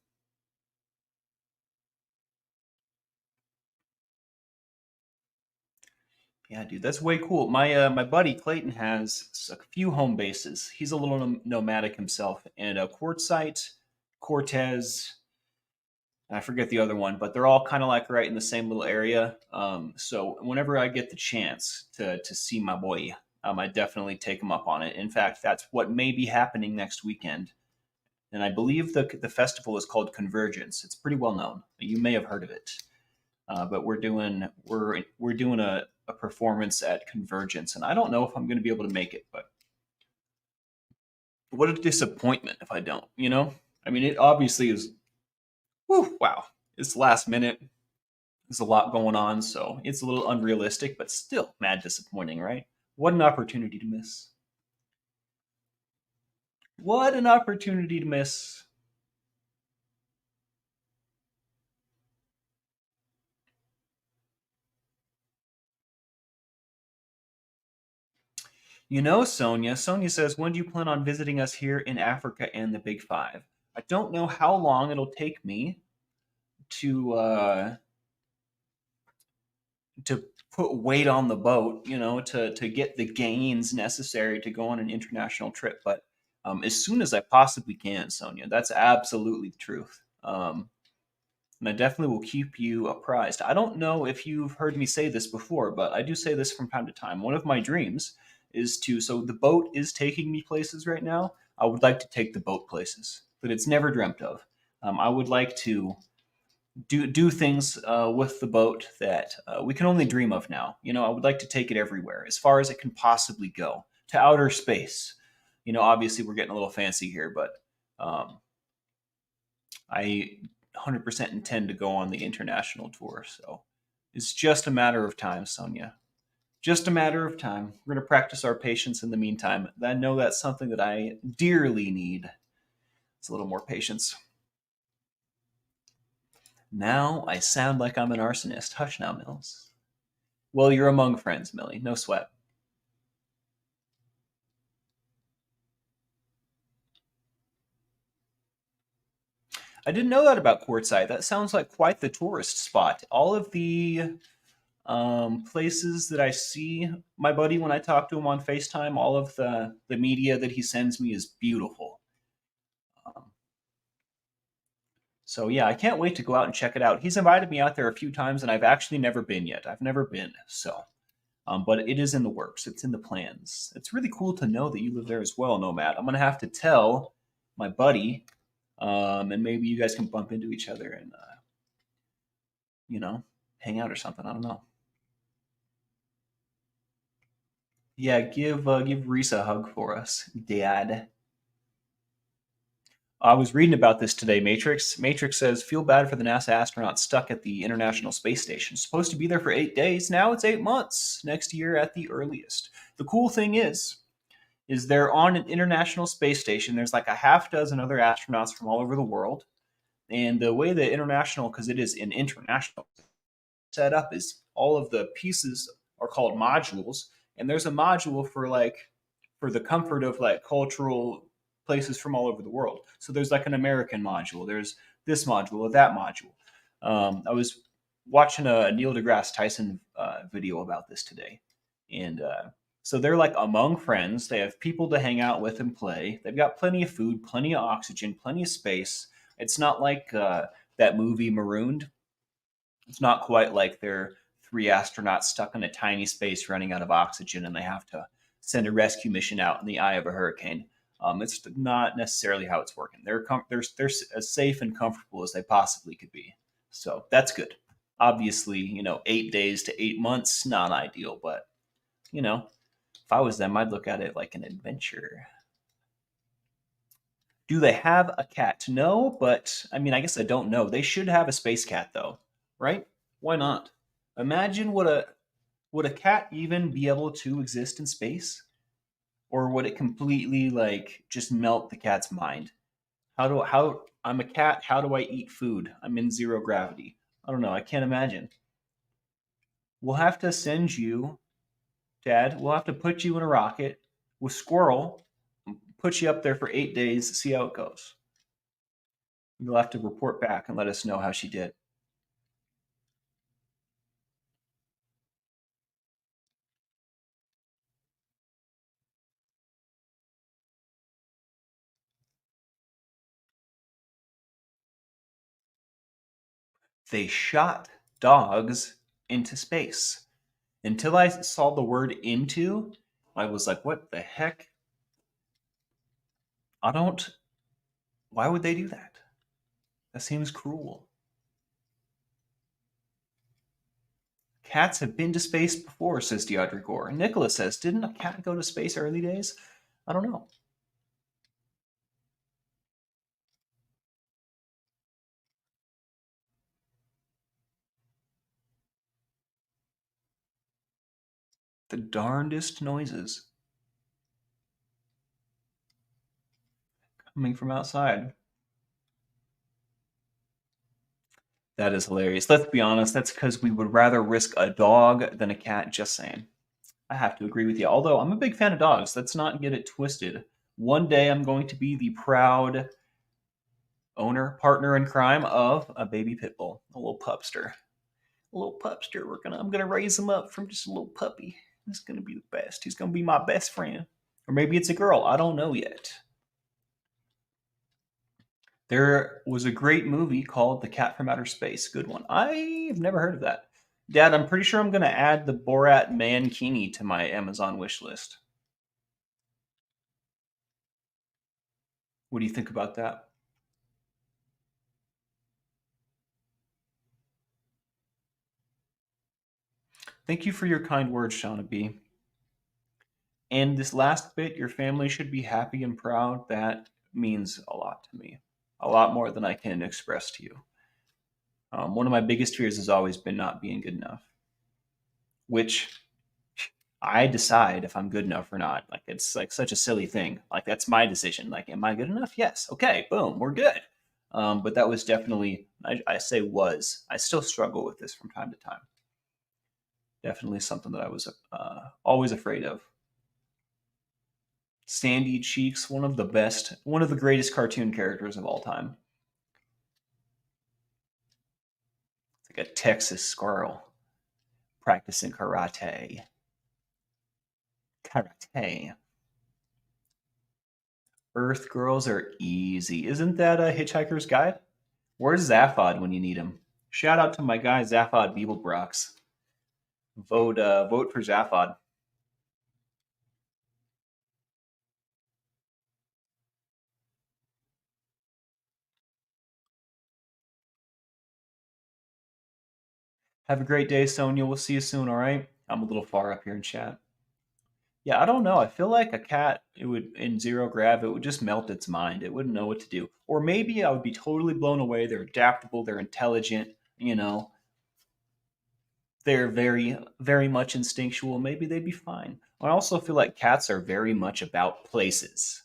Yeah, dude, that's way cool. My buddy Clayton has a few home bases. He's a little nomadic himself, and Quartzsite, Cortez, I forget the other one, but they're all kind of like right in the same little area. So whenever I get the chance to see my boy, I definitely take him up on it. In fact, that's what may be happening next weekend, and I believe the festival is called Convergence. It's pretty well known. You may have heard of it. But we're doing a performance at Convergence, and I don't know if I'm going to be able to make it. But what a disappointment if I don't. I mean, it obviously is. Whew, wow, it's last minute. There's a lot going on, so it's a little unrealistic, but still mad disappointing, right? What an opportunity to miss. What an opportunity to miss. Sonia says, when do you plan on visiting us here in Africa and the Big Five? I don't know how long it'll take me to to put weight on the boat, to get the gains necessary to go on an international trip. But as soon as I possibly can, Sonia, that's absolutely the truth. And I definitely will keep you apprised. I don't know if you've heard me say this before, but I do say this from time to time. One of my dreams is so the boat is taking me places right now. I would like to take the boat places that it's never dreamt of. I would like to do things with the boat that we can only dream of now. I would like to take it everywhere, as far as it can possibly go, to outer space. Obviously we're getting a little fancy here, but I 100% intend to go on the international tour. So it's just a matter of time, Sonia. Just a matter of time. We're going to practice our patience in the meantime. I know that's something that I dearly need. It's a little more patience. Now I sound like I'm an arsonist. Hush now, Mills. Well, you're among friends, Millie. No sweat. I didn't know that about Quartzsite. That sounds like quite the tourist spot. All of the places that I see my buddy when I talk to him on FaceTime, all of the media that he sends me is beautiful. Um, so yeah, I can't wait to go out and check it out. He's invited me out there a few times, and I've actually never been yet. I've never been, so. But it is in the works. It's in the plans. It's really cool to know that you live there as well, Nomad. I'm gonna have to tell my buddy, and maybe you guys can bump into each other and you know hang out or something. I don't know. Yeah, give Reese a hug for us, Dad. I was reading about this today, Matrix. Matrix says, feel bad for the NASA astronauts stuck at the International Space Station. Supposed to be there for 8 days. Now it's 8 months. Next year at the earliest. The cool thing is they're on an International Space Station. There's like a half dozen other astronauts from all over the world. And the way the international, because it is an international set up, is all of the pieces are called modules. And there's a module for the comfort of like cultural places from all over the world. So there's like an American module. There's this module or that module. I was watching a Neil deGrasse Tyson video about this today, and so they're like among friends. They have people to hang out with and play. They've got plenty of food, plenty of oxygen, plenty of space. It's not like that movie Marooned. It's not quite like they're three astronauts stuck in a tiny space running out of oxygen and they have to send a rescue mission out in the eye of a hurricane. It's not necessarily how it's working. They're as safe and comfortable as they possibly could be. So that's good. Obviously, 8 days to 8 months, not ideal, but if I was them, I'd look at it like an adventure. Do they have a cat? No, but I mean, I guess I don't know. They should have a space cat, though, right? Why not? Imagine would a cat even be able to exist in space, or would it completely like just melt the cat's mind? How I'm a cat? How do I eat food? I'm in zero gravity. I don't know. I can't imagine. We'll have to send you, Dad. We'll have to put you in a rocket with Squirrel, put you up there for 8 days, see how it goes. You'll have to report back and let us know how she did. They shot dogs into space. Until I saw the word into, I was like, what the heck? I don't. Why would they do that? That seems cruel. Cats have been to space before, says Deidre Gore. Nicholas says, didn't a cat go to space early days? I don't know. The darndest noises coming from outside. That is hilarious. Let's be honest, that's because we would rather risk a dog than a cat, just saying. I have to agree with you. Although I'm a big fan of dogs. Let's not get it twisted. One day I'm going to be the proud owner, partner in crime of a baby pit bull, a little pupster. A little pupster. I'm gonna raise him up from just a little puppy. He's gonna be the best. He's gonna be my best friend. Or maybe it's a girl. I don't know yet. There was a great movie called The Cat from Outer Space. Good one. I've never heard of that. Dad, I'm pretty sure I'm going to add the Borat Mankini to my Amazon wish list. What do you think about that? Thank you for your kind words, Shauna B. And this last bit, your family should be happy and proud. That means a lot to me. A lot more than I can express to you. One of my biggest fears has always been not being good enough, which I decide if I'm good enough or not. Like it's like such a silly thing. Like that's my decision. Like, am I good enough? Yes. Okay. Boom. We're good. But that was definitely I say was. I still struggle with this from time to time. Definitely something that I was always afraid of. Sandy Cheeks, one of the best, one of the greatest cartoon characters of all time. It's like a Texas squirrel practicing karate. Karate. Earth girls are easy. Isn't that a Hitchhiker's Guide? Where's Zaphod when you need him? Shout out to my guy Zaphod Beeblebrox. Vote for Zaphod. Have a great day, Sonia. We'll see you soon, all right? I'm a little far up here in chat. Yeah, I don't know. I feel like a cat, it would in zero grav, it would just melt its mind. It wouldn't know what to do. Or maybe I would be totally blown away. They're adaptable, they're intelligent, they're very, very much instinctual. Maybe they'd be fine. I also feel like cats are very much about places.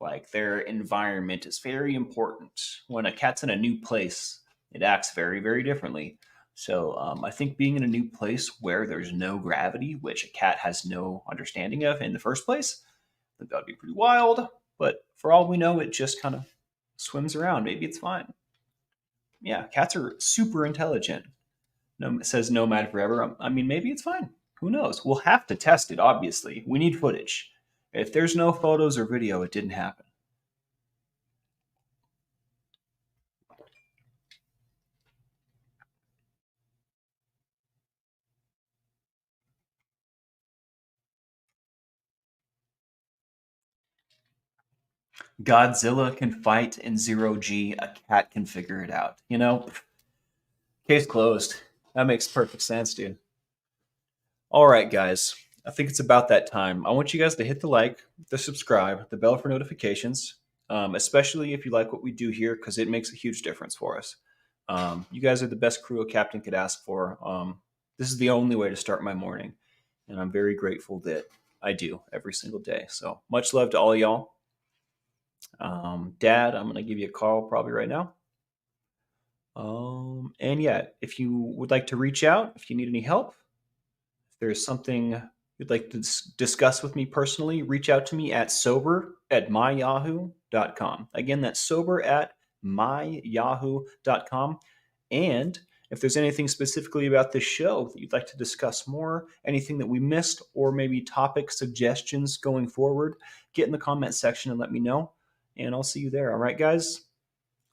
Like their environment is very important. When a cat's in a new place, it acts very, very differently. So I think being in a new place where there's no gravity, which a cat has no understanding of in the first place, I think that would be pretty wild. But for all we know, it just kind of swims around. Maybe it's fine. Yeah, cats are super intelligent. No, says Nomad Forever. I mean, maybe it's fine. Who knows? We'll have to test it, obviously. We need footage. If there's no photos or video, it didn't happen. Godzilla can fight in zero G. A cat can figure it out. Case closed. That makes perfect sense, dude. All right, guys. I think it's about that time. I want you guys to hit the like, the subscribe, the bell for notifications, especially if you like what we do here, because it makes a huge difference for us. You guys are the best crew a captain could ask for. This is the only way to start my morning, and I'm very grateful that I do every single day. So much love to all y'all. Dad, I'm going to give you a call probably right now. And yeah, if you would like to reach out, if you need any help, if there's something you'd like to discuss with me personally, reach out to me at sober@myyahoo.com. Again, that's sober@myyahoo.com. And if there's anything specifically about this show that you'd like to discuss more, anything that we missed, or maybe topic suggestions going forward, get in the comment section and let me know. And I'll see you there. All right, guys?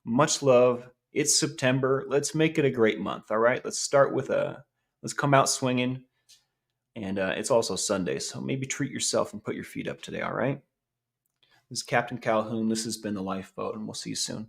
Much love. It's September. Let's make it a great month. All right. Let's come out swinging. And it's also Sunday, so maybe treat yourself and put your feet up today. All right. This is Captain Calhoun. This has been The Lifeboat, and we'll see you soon.